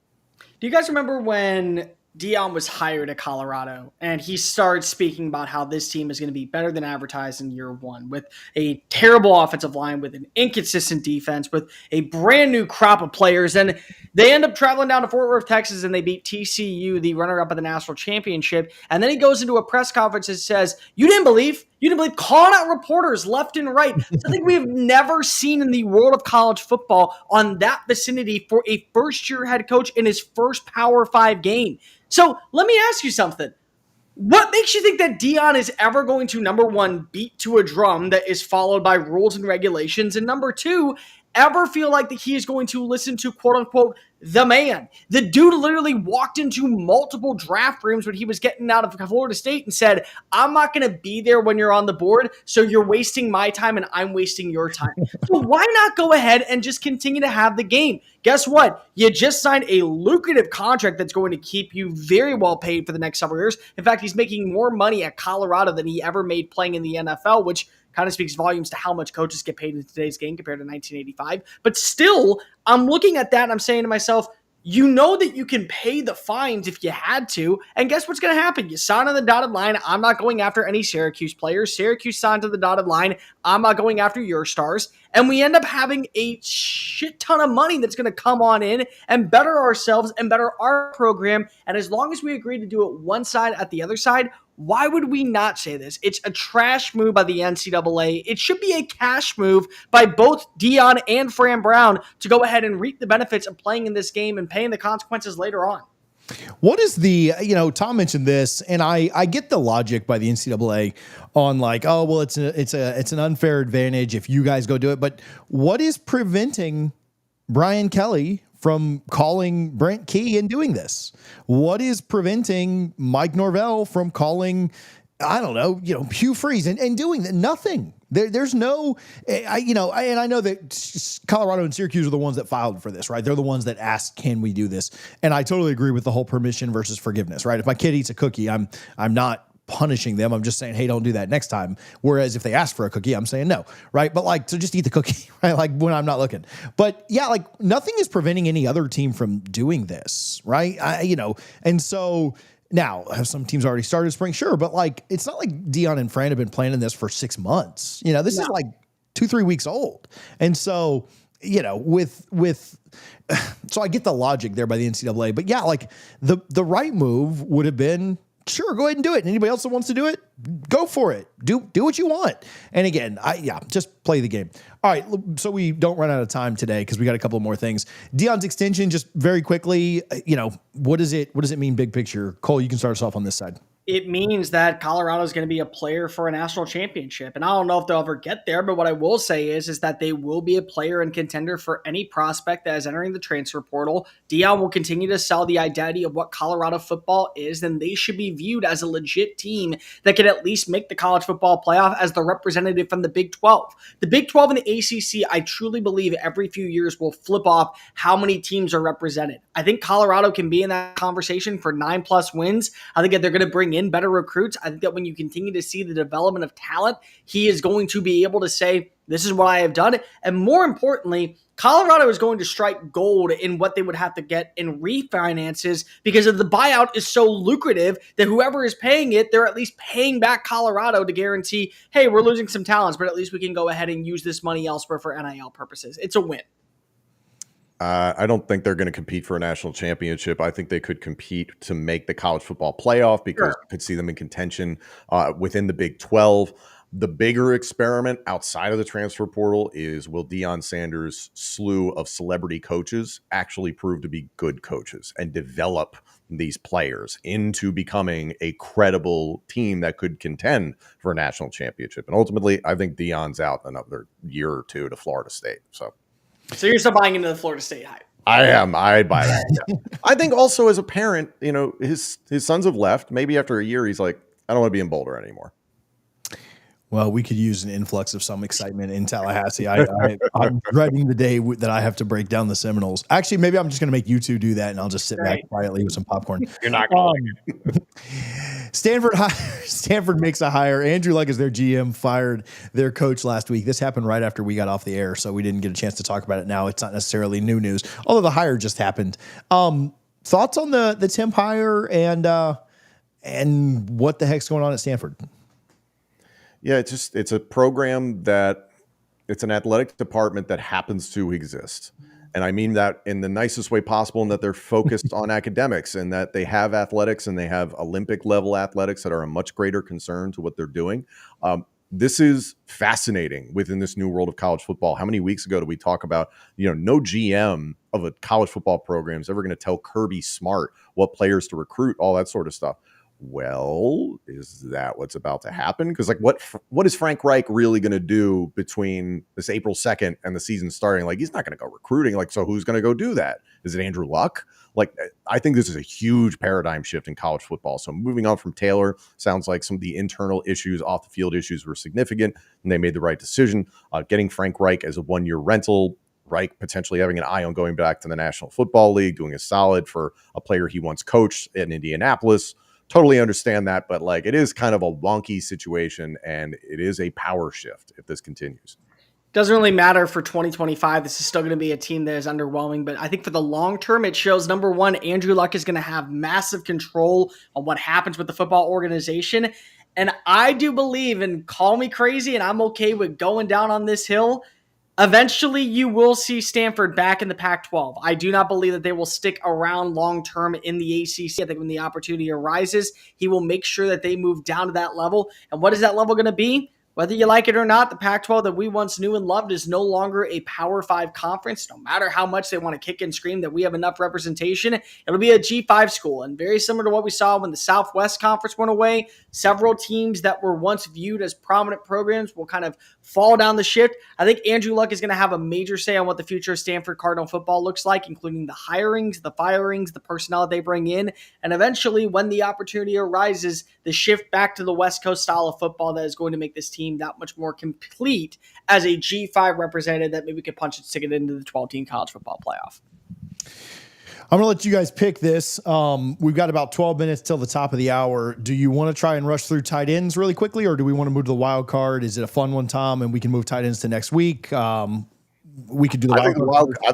Do you guys remember when Dion was hired at Colorado and he started speaking about how this team is going to be better than advertised in year one, with a terrible offensive line, with an inconsistent defense, with a brand new crop of players? And they end up traveling down to Fort Worth, Texas, and they beat TCU, the runner-up of the national championship. And then he goes into a press conference and says, you didn't believe, calling out reporters left and right. Something we have never seen in the world of college football on that vicinity for a first-year head coach in his first Power 5 game. So let me ask you something. What makes you think that Dion is ever going to, number one, beat to a drum that is followed by rules and regulations, and number two, ever feel like that he is going to listen to quote unquote the man? The dude literally walked into multiple draft rooms when he was getting out of Florida State and said, I'm not going to be there when you're on the board, so you're wasting my time and I'm wasting your time. So why not go ahead and just continue to have the game? Guess what? You just signed a lucrative contract that's going to keep you very well paid for the next several years. In fact, he's making more money at Colorado than he ever made playing in the NFL, which kind of speaks volumes to how much coaches get paid in today's game compared to 1985. But still, I'm looking at that and I'm saying to myself, you know that you can pay the fines if you had to. And guess what's going to happen? You sign on the dotted line. I'm not going after any Syracuse players. Syracuse signed to the dotted line. I'm not going after your stars. And we end up having a shit ton of money that's going to come on in and better ourselves and better our program. And as long as we agree to do it one side at the other side, why would we not say this? It's a trash move by the NCAA. It should be a cash move by both Dion and Fran Brown to go ahead and reap the benefits of playing in this game and paying the consequences later on. What is the, Tom mentioned this, and I get the logic by the NCAA on like, oh, well, it's an unfair advantage if you guys go do it. But what is preventing Brian Kelly from calling Brent Key and doing this? What is preventing Mike Norvell from calling, I don't know, Hugh Freeze and doing that? Nothing. There's no, and I know that Colorado and Syracuse are the ones that filed for this, right? They're the ones that asked, can we do this? And I totally agree with the whole permission versus forgiveness, right? If my kid eats a cookie, I'm not punishing them. I'm just saying, hey, don't do that next time. Whereas if they ask for a cookie, I'm saying no, right? But so just eat the cookie, right? Like when I'm not looking. But yeah, nothing is preventing any other team from doing this, right? And so now, have some teams already started spring? Sure, but it's not like Dion and Fran have been planning this for 6 months. This is 2-3 weeks old. And so, so I get the logic there by the NCAA, but yeah, the right move would have been, sure, go ahead and do it. And anybody else that wants to do it, go for it. Do what you want. And again, just play the game. All right, so we don't run out of time today because we got a couple more things. Dion's extension, just very quickly, what does it mean big picture? Cole, you can start us off on this side. It means that Colorado is going to be a player for a national championship. And I don't know if they'll ever get there, but what I will say is that they will be a player and contender for any prospect that is entering the transfer portal. Dion will continue to sell the identity of what Colorado football is, and they should be viewed as a legit team that could at least make the college football playoff as the representative from the Big 12. The Big 12 and the ACC, I truly believe every few years will flip off how many teams are represented. I think Colorado can be in that conversation for 9+ wins. I think that they're going to bring in better recruits. I think that when you continue to see the development of talent, he is going to be able to say, this is what I have done. And more importantly, Colorado is going to strike gold in what they would have to get in refinances because of the buyout is so lucrative that whoever is paying it, they're at least paying back Colorado to guarantee, hey, we're losing some talents, but at least we can go ahead and use this money elsewhere for NIL purposes. It's a win. I don't think they're going to compete for a national championship. I think they could compete to make the college football playoff because you could see them in contention within the Big 12. The bigger experiment outside of the transfer portal is, will Deion Sanders' slew of celebrity coaches actually prove to be good coaches and develop these players into becoming a credible team that could contend for a national championship? And ultimately, I think Deion's out another year or two to Florida State. So you're still buying into the Florida State hype. I am. I'd buy that. Yeah. I think also as a parent, his sons have left. Maybe after a year, he's like, I don't want to be in Boulder anymore. Well, we could use an influx of some excitement in Tallahassee. I'm dreading the day that I have to break down the Seminoles. Actually, maybe I'm just going to make you two do that, and I'll just sit back quietly with some popcorn. You're not going to. Stanford makes a hire. Andrew Luck is their GM, fired their coach last week. This happened right after we got off the air, so we didn't get a chance to talk about it now. It's not necessarily new news, although the hire just happened. Thoughts on the temp hire and what the heck's going on at Stanford? Yeah, it's a program that it's an athletic department that happens to exist. And I mean that in the nicest way possible, and that they're focused on academics and that they have athletics and they have Olympic level athletics that are a much greater concern to what they're doing. This is fascinating within this new world of college football. How many weeks ago did we talk about, no GM of a college football program is ever going to tell Kirby Smart what players to recruit, all that sort of stuff. well, is that what's about to happen? Because like, what is Frank Reich really going to do between this April 2nd and the season starting? Like, he's not going to go recruiting. Like, so who's going to go do that? Is it Andrew Luck? Like, I think this is a huge paradigm shift in college football. So moving on from Taylor, sounds like some of the internal issues, off the field issues were significant, and they made the right decision. Getting Frank Reich as a 1-year rental, Reich potentially having an eye on going back to the National Football League, doing a solid for a player he once coached in Indianapolis. Totally understand that, but like, it is kind of a wonky situation, and it is a power shift if this continues. Doesn't really matter for 2025. This is still going to be a team that is underwhelming, but I think for the long term, it shows, number one, Andrew Luck is going to have massive control on what happens with the football organization. And I do believe, and call me crazy, and I'm okay with going down on this hill, eventually you will see Stanford back in the Pac-12. I do not believe that they will stick around long-term in the ACC. I think when the opportunity arises, he will make sure that they move down to that level. And what is that level going to be? Whether you like it or not, the Pac-12 that we once knew and loved is no longer a Power 5 conference. No matter how much they want to kick and scream that we have enough representation, it'll be a G5 school. And very similar to what we saw when the Southwest Conference went away, several teams that were once viewed as prominent programs will kind of fall down the shift. I think Andrew Luck is going to have a major say on what the future of Stanford Cardinal football looks like, including the hirings, the firings, the personnel that they bring in, and eventually, when the opportunity arises, the shift back to the West Coast style of football that is going to make this team that much more complete as a G5 representative that maybe could punch its ticket into the 12-team college football playoff. I'm going to let you guys pick this. We've got about 12 minutes till the top of the hour. Do you want to try and rush through tight ends really quickly, or do we want to move to the wild card? Is it a fun one, Tom, and we can move tight ends to next week? We could do the wild card. I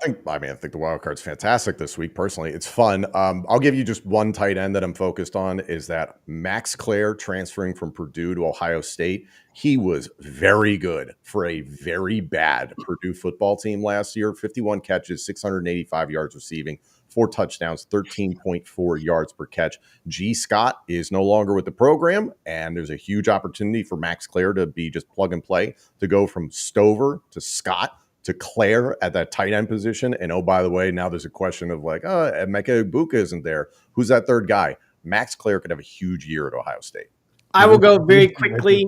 think the wild card's fantastic this week. Personally, it's fun. I'll give you just one tight end that I'm focused on, is that Max Clare transferring from Purdue to Ohio State. He was very good for a very bad Purdue football team last year. 51 catches, 685 yards receiving, 4 touchdowns, 13.4 yards per catch. G. Scott is no longer with the program, and there's a huge opportunity for Max Clare to be just plug and play, to go from Stover to Scott to Claire at that tight end position. And oh, by the way, now there's a question of like, Emeka Egbuka isn't there. Who's that third guy? Max Clare could have a huge year at Ohio State. I will go very quickly.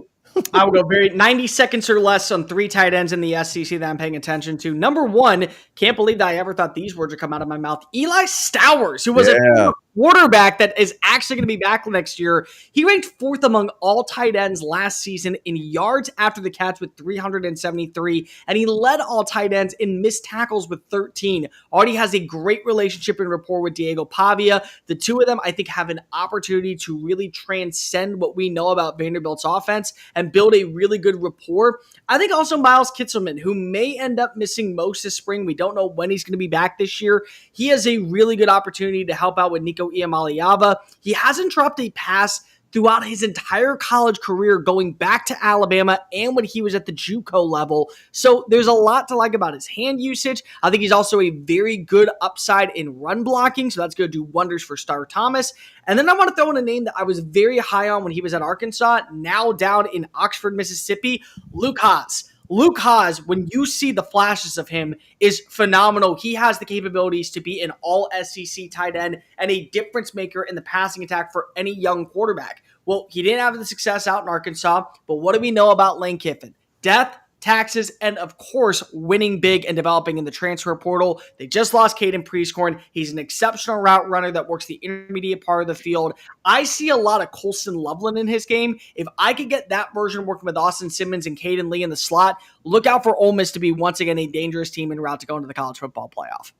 90 seconds or less on 3 tight ends in the SEC that I'm paying attention to. Number one, can't believe that I ever thought these words would come out of my mouth. Eli Stowers, who was a quarterback that is actually going to be back next year. He ranked 4th among all tight ends last season in yards after the catch with 373, and he led all tight ends in missed tackles with 13. Already has a great relationship and rapport with Diego Pavia. The two of them, I think, have an opportunity to really transcend what we know about Vanderbilt's offense and build a really good rapport. I think also Miles Kitselman, who may end up missing most this spring. We don't know when he's going to be back this year. He has a really good opportunity to help out with Nico Iamaleava. He hasn't dropped a pass throughout his entire college career, going back to Alabama and when he was at the JUCO level. So there's a lot to like about his hand usage. I think he's also a very good upside in run blocking, so that's going to do wonders for Star Thomas. And then I want to throw in a name that I was very high on when he was at Arkansas, now down in Oxford, Mississippi, Luke Haas. Luke Haas, when you see the flashes of him, is phenomenal. He has the capabilities to be an all-SEC tight end and a difference maker in the passing attack for any young quarterback. Well, he didn't have the success out in Arkansas, but what do we know about Lane Kiffin? Death, taxes, and of course, winning big and developing in the transfer portal. They just lost Caden Prieskorn. He's an exceptional route runner that works the intermediate part of the field. I see a lot of Colston Loveland in his game. If I could get that version working with Austin Simmons and Caden Lee in the slot, look out for Ole Miss to be once again a dangerous team en route to go into the college football playoff.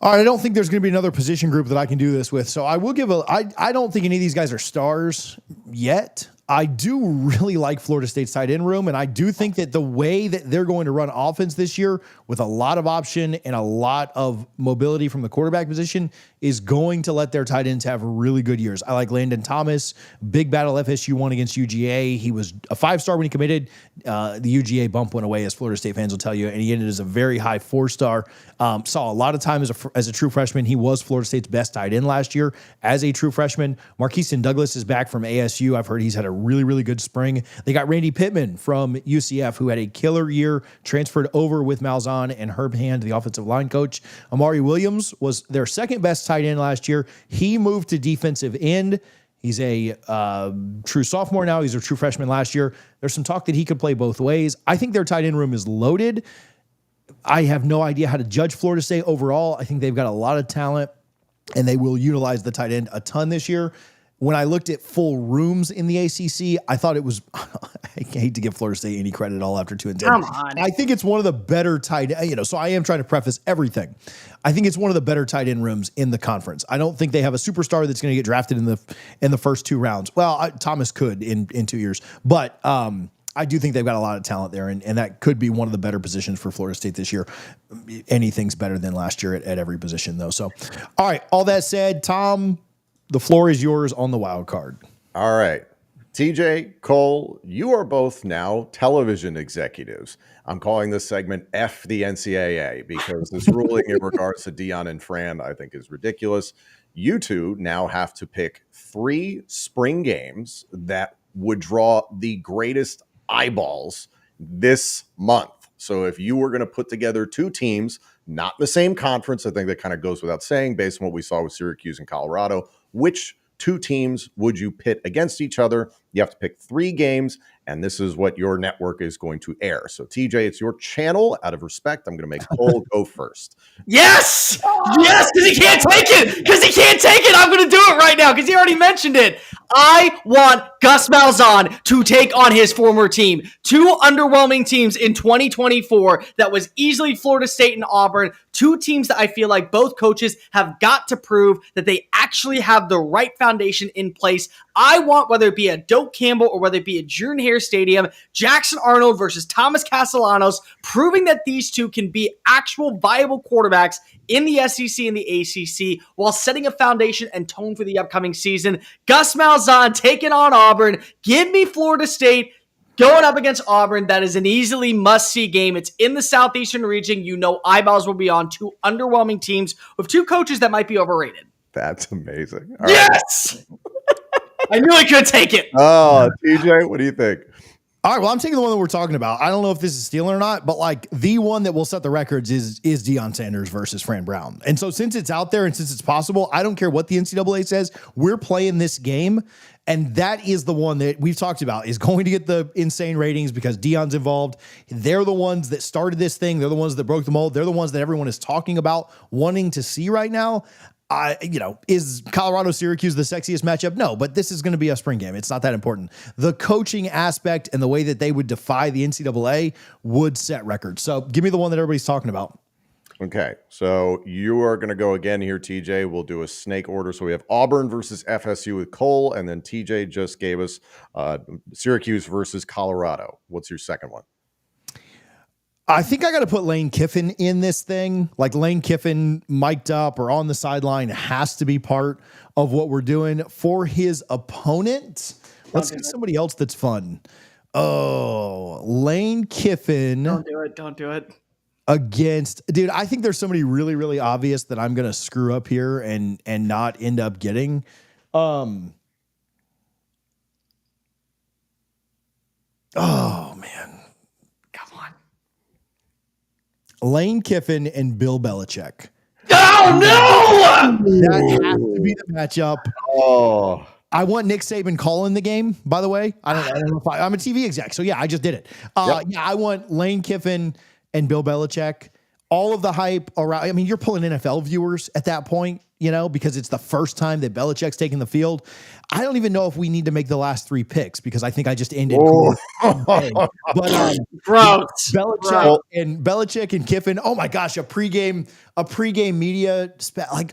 All right, I don't think there's going to be another position group that I can do this with. So I will give I don't think any of these guys are stars yet. I do really like Florida State's tight end room, and I do think that the way that they're going to run offense this year with a lot of option and a lot of mobility from the quarterback position is going to let their tight ends have really good years. I like Landon Thomas, big battle FSU won against UGA. He was a 5-star when he committed. The UGA bump went away, as Florida State fans will tell you, and he ended as a very high 4-star. Saw a lot of time as a true freshman. He was Florida State's best tight end last year as a true freshman. Marqueason Douglas is back from ASU. I've heard he's had a really, really good spring. They got Randy Pittman from UCF, who had a killer year, transferred over with Malzahn and Herb Hand, the offensive line coach. Amari Williams was their second best tight end last year. He moved to defensive end. He's a true sophomore now. He's a true freshman last year. There's some talk that he could play both ways. I think their tight end room is loaded. I have no idea how to judge Florida State overall. I think they've got a lot of talent, and they will utilize the tight end a ton this year. When I looked at full rooms in the ACC, I thought it was, I hate to give Florida State any credit at all after 2-10. Come on. I think it's one of the better tight, so I am trying to preface everything. I think it's one of the better tight end rooms in the conference. I don't think they have a superstar that's going to get drafted in the first 2 rounds. Well, Thomas could in 2 years, but I do think they've got a lot of talent there, and that could be one of the better positions for Florida State this year. Anything's better than last year at every position, though. So, all right, all that said, Tom, the floor is yours on the wild card. All right. TJ, Cole, you are both now television executives. I'm calling this segment F the NCAA because this ruling in regards to Deion and Fran, I think, is ridiculous. You two now have to pick 3 spring games that would draw the greatest eyeballs this month. So if you were going to put together 2 teams, not the same conference, I think that kind of goes without saying based on what we saw with Syracuse and Colorado, which 2 teams would you pit against each other? You have to pick 3 games, and this is what your network is going to air. So, TJ, it's your channel. Out of respect, I'm going to make Cole go first. Yes! Yes, because he can't take it! I'm going to do it right now because he already mentioned it. I want Gus Malzahn to take on his former team. 2 underwhelming teams in 2024 that was easily Florida State and Auburn. 2 teams that I feel like both coaches have got to prove that they actually have the right foundation in place. I want, whether it be a Doak Campbell or whether it be a Jordan Hare Stadium, Jackson Arnold versus Thomas Castellanos, proving that these 2 can be actual viable quarterbacks in the SEC and the ACC while setting a foundation and tone for the upcoming season. Gus Malzahn taking on Auburn. Give me Florida State going up against Auburn. That is an easily must-see game. It's in the Southeastern region. You know eyeballs will be on 2 underwhelming teams with 2 coaches that might be overrated. That's amazing. All yes! Right. I knew I could take it. Oh, TJ, what do you think? All right, well, I'm taking the one that we're talking about. I don't know if this is stealing or not, but like the one that will set the records is Deion Sanders versus Fran Brown. And so since it's out there and since it's possible, I don't care what the NCAA says, we're playing this game. And that is the one that we've talked about is going to get the insane ratings because Deion's involved. They're the ones that started this thing. They're the ones that broke the mold. They're the ones that everyone is talking about, wanting to see right now. Is Colorado-Syracuse the sexiest matchup? No, but this is going to be a spring game. It's not that important. The coaching aspect and the way that they would defy the NCAA would set records. So give me the one that everybody's talking about. Okay, so you are going to go again here, TJ. We'll do a snake order. So we have Auburn versus FSU with Cole, and then TJ just gave us Syracuse versus Colorado. What's your second one? I think I got to put Lane Kiffin in this thing. Like Lane Kiffin mic'd up or on the sideline has to be part of what we're doing for his opponent. Let's get somebody else that's fun. Oh, Lane Kiffin. Don't do it. Against, dude, I think there's somebody really, really obvious that I'm going to screw up here and not end up getting. Oh, man. Lane Kiffin and Bill Belichick. Oh, no! That has to be the matchup. Oh. I want Nick Saban calling the game, by the way. I don't know if I'm a TV exec, so yeah, I just did it. Yep. Yeah, I want Lane Kiffin and Bill Belichick. All of the hype around. I mean, you're pulling NFL viewers at that point, because it's the first time that Belichick's taking the field. I don't even know if we need to make the last 3 picks because I think I just ended. But Belichick and Kiffin. Oh my gosh, a pregame media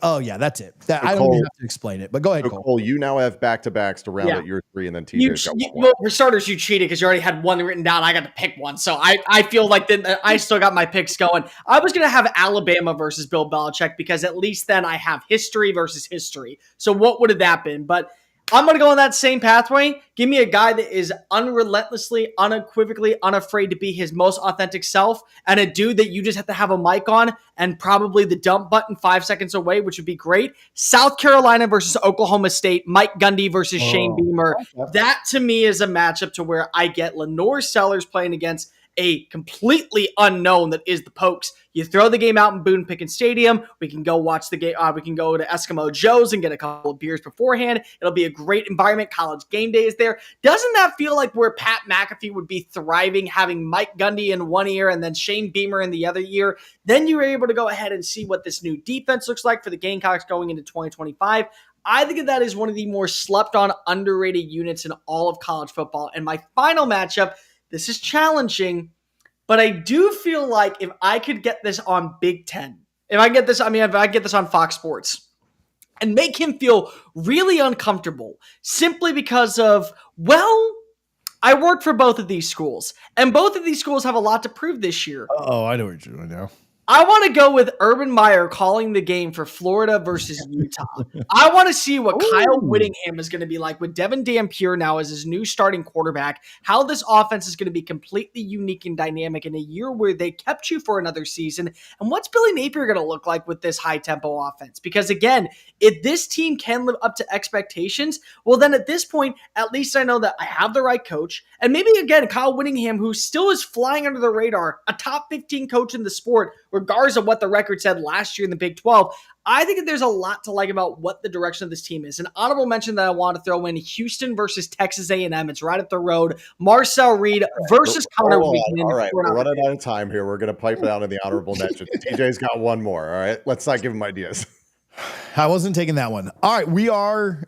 oh yeah, that's it. I don't even have to explain it. But go ahead, Cole. You now have back-to-backs to round out your 3, and then TJ's got one. Well, for starters, you cheated because you already had one written down. I got to pick one, so I feel like that I still got my picks going. I was going to have Alabama versus Bill Belichick because at least then I have history versus history. So what would have that been? But I'm going to go on that same pathway. Give me a guy that is unrelentlessly, unequivocally unafraid to be his most authentic self, and a dude that you just have to have a mic on and probably the dump button 5 seconds away, which would be great. South Carolina versus Oklahoma State, Mike Gundy versus Shane Beamer. That to me is a matchup to where I get Lenore Sellers playing against a completely unknown that is the Pokes. You throw the game out in Boone Pickens Stadium. We can go watch the game. We can go to Eskimo Joe's and get a couple of beers beforehand. It'll be a great environment. College game day is there. Doesn't that feel like where Pat McAfee would be thriving, having Mike Gundy in one ear and then Shane Beamer in the other ear? Then you were able to go ahead and see what this new defense looks like for the Gamecocks going into 2025. I think that is one of the more slept on, underrated units in all of college football. And my final matchup, this is challenging, but I do feel like if I could get this on Big Ten, if I get this on Fox Sports and make him feel really uncomfortable simply because of, well, I worked for both of these schools, and both of these schools have a lot to prove this year. Oh, I know what you're doing now. I want to go with Urban Meyer calling the game for Florida versus Utah. I want to see what Kyle Whittingham is going to be like with Devin Dampier now as his new starting quarterback, how this offense is going to be completely unique and dynamic in a year where they kept you for another season, and what's Billy Napier going to look like with this high-tempo offense? Because, again, if this team can live up to expectations, well, then at this point, at least I know that I have the right coach, and maybe, again, Kyle Whittingham, who still is flying under the radar, a top 15 coach in the sport, regardless of what the record said last year in the Big 12, I think that there's a lot to like about what the direction of this team is. An honorable mention that I want to throw in: Houston versus Texas A&M. It's right up the road. Marcel Reed versus Connor Weekman. All right, we're running out of time here. We're going to pipe down in the honorable mention. TJ's got one more. All right, let's not give him ideas. I wasn't taking that one. All right, we are.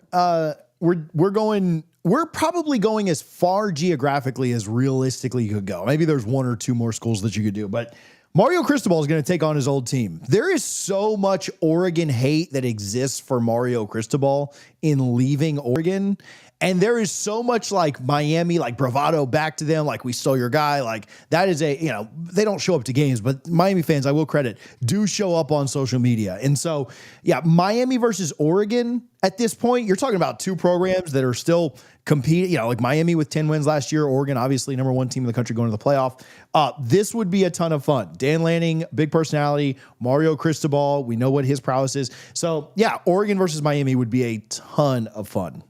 We're going. We're probably going as far geographically as realistically you could go. Maybe there's one or two more schools that you could do, but Mario Cristobal is going to take on his old team. There is so much Oregon hate that exists for Mario Cristobal in leaving Oregon. And there is so much like Miami, like bravado back to them, like we stole your guy. Like that is they don't show up to games, but Miami fans, I will credit, do show up on social media. And so, yeah, Miami versus Oregon at this point, you're talking about two programs that are still competing, like Miami with 10 wins last year, Oregon, obviously number one team in the country going to the playoff. This would be a ton of fun. Dan Lanning, big personality, Mario Cristobal, we know what his prowess is. So yeah, Oregon versus Miami would be a ton of fun.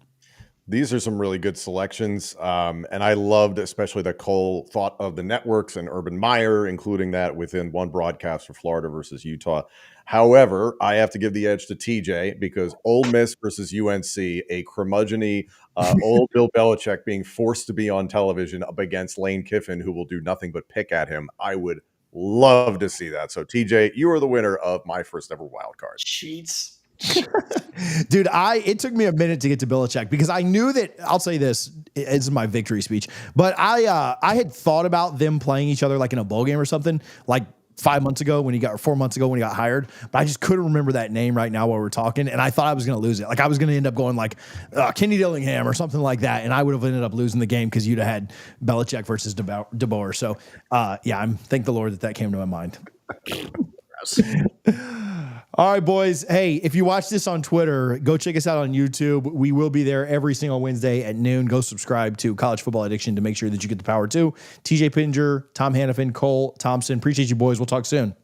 These are some really good selections, and I loved especially that Cole thought of the networks and Urban Meyer, including that within one broadcast for Florida versus Utah. However, I have to give the edge to TJ because Ole Miss versus UNC, a curmudgeon-y old Bill Belichick being forced to be on television up against Lane Kiffin, who will do nothing but pick at him. I would love to see that. So, TJ, you are the winner of my first ever wild card. Cheats. Dude, it took me a minute to get to Belichick because I knew that, I'll say this, it's my victory speech, but I had thought about them playing each other like in a bowl game or something, like 4 months ago when he got hired, but I just couldn't remember that name right now while we're talking, and I thought I was going to lose it. Like I was going to end up going like Kenny Dillingham or something like that, and I would have ended up losing the game because you'd have had Belichick versus DeBoer. So thank the Lord that came to my mind. All right, boys. Hey, if you watch this on Twitter, go check us out on YouTube. We will be there every single Wednesday at noon. Go subscribe to College Football Addiction to make sure that you get the power too. TJ Pittinger, Tom Hannifan, Cole Thompson. Appreciate you, boys. We'll talk soon.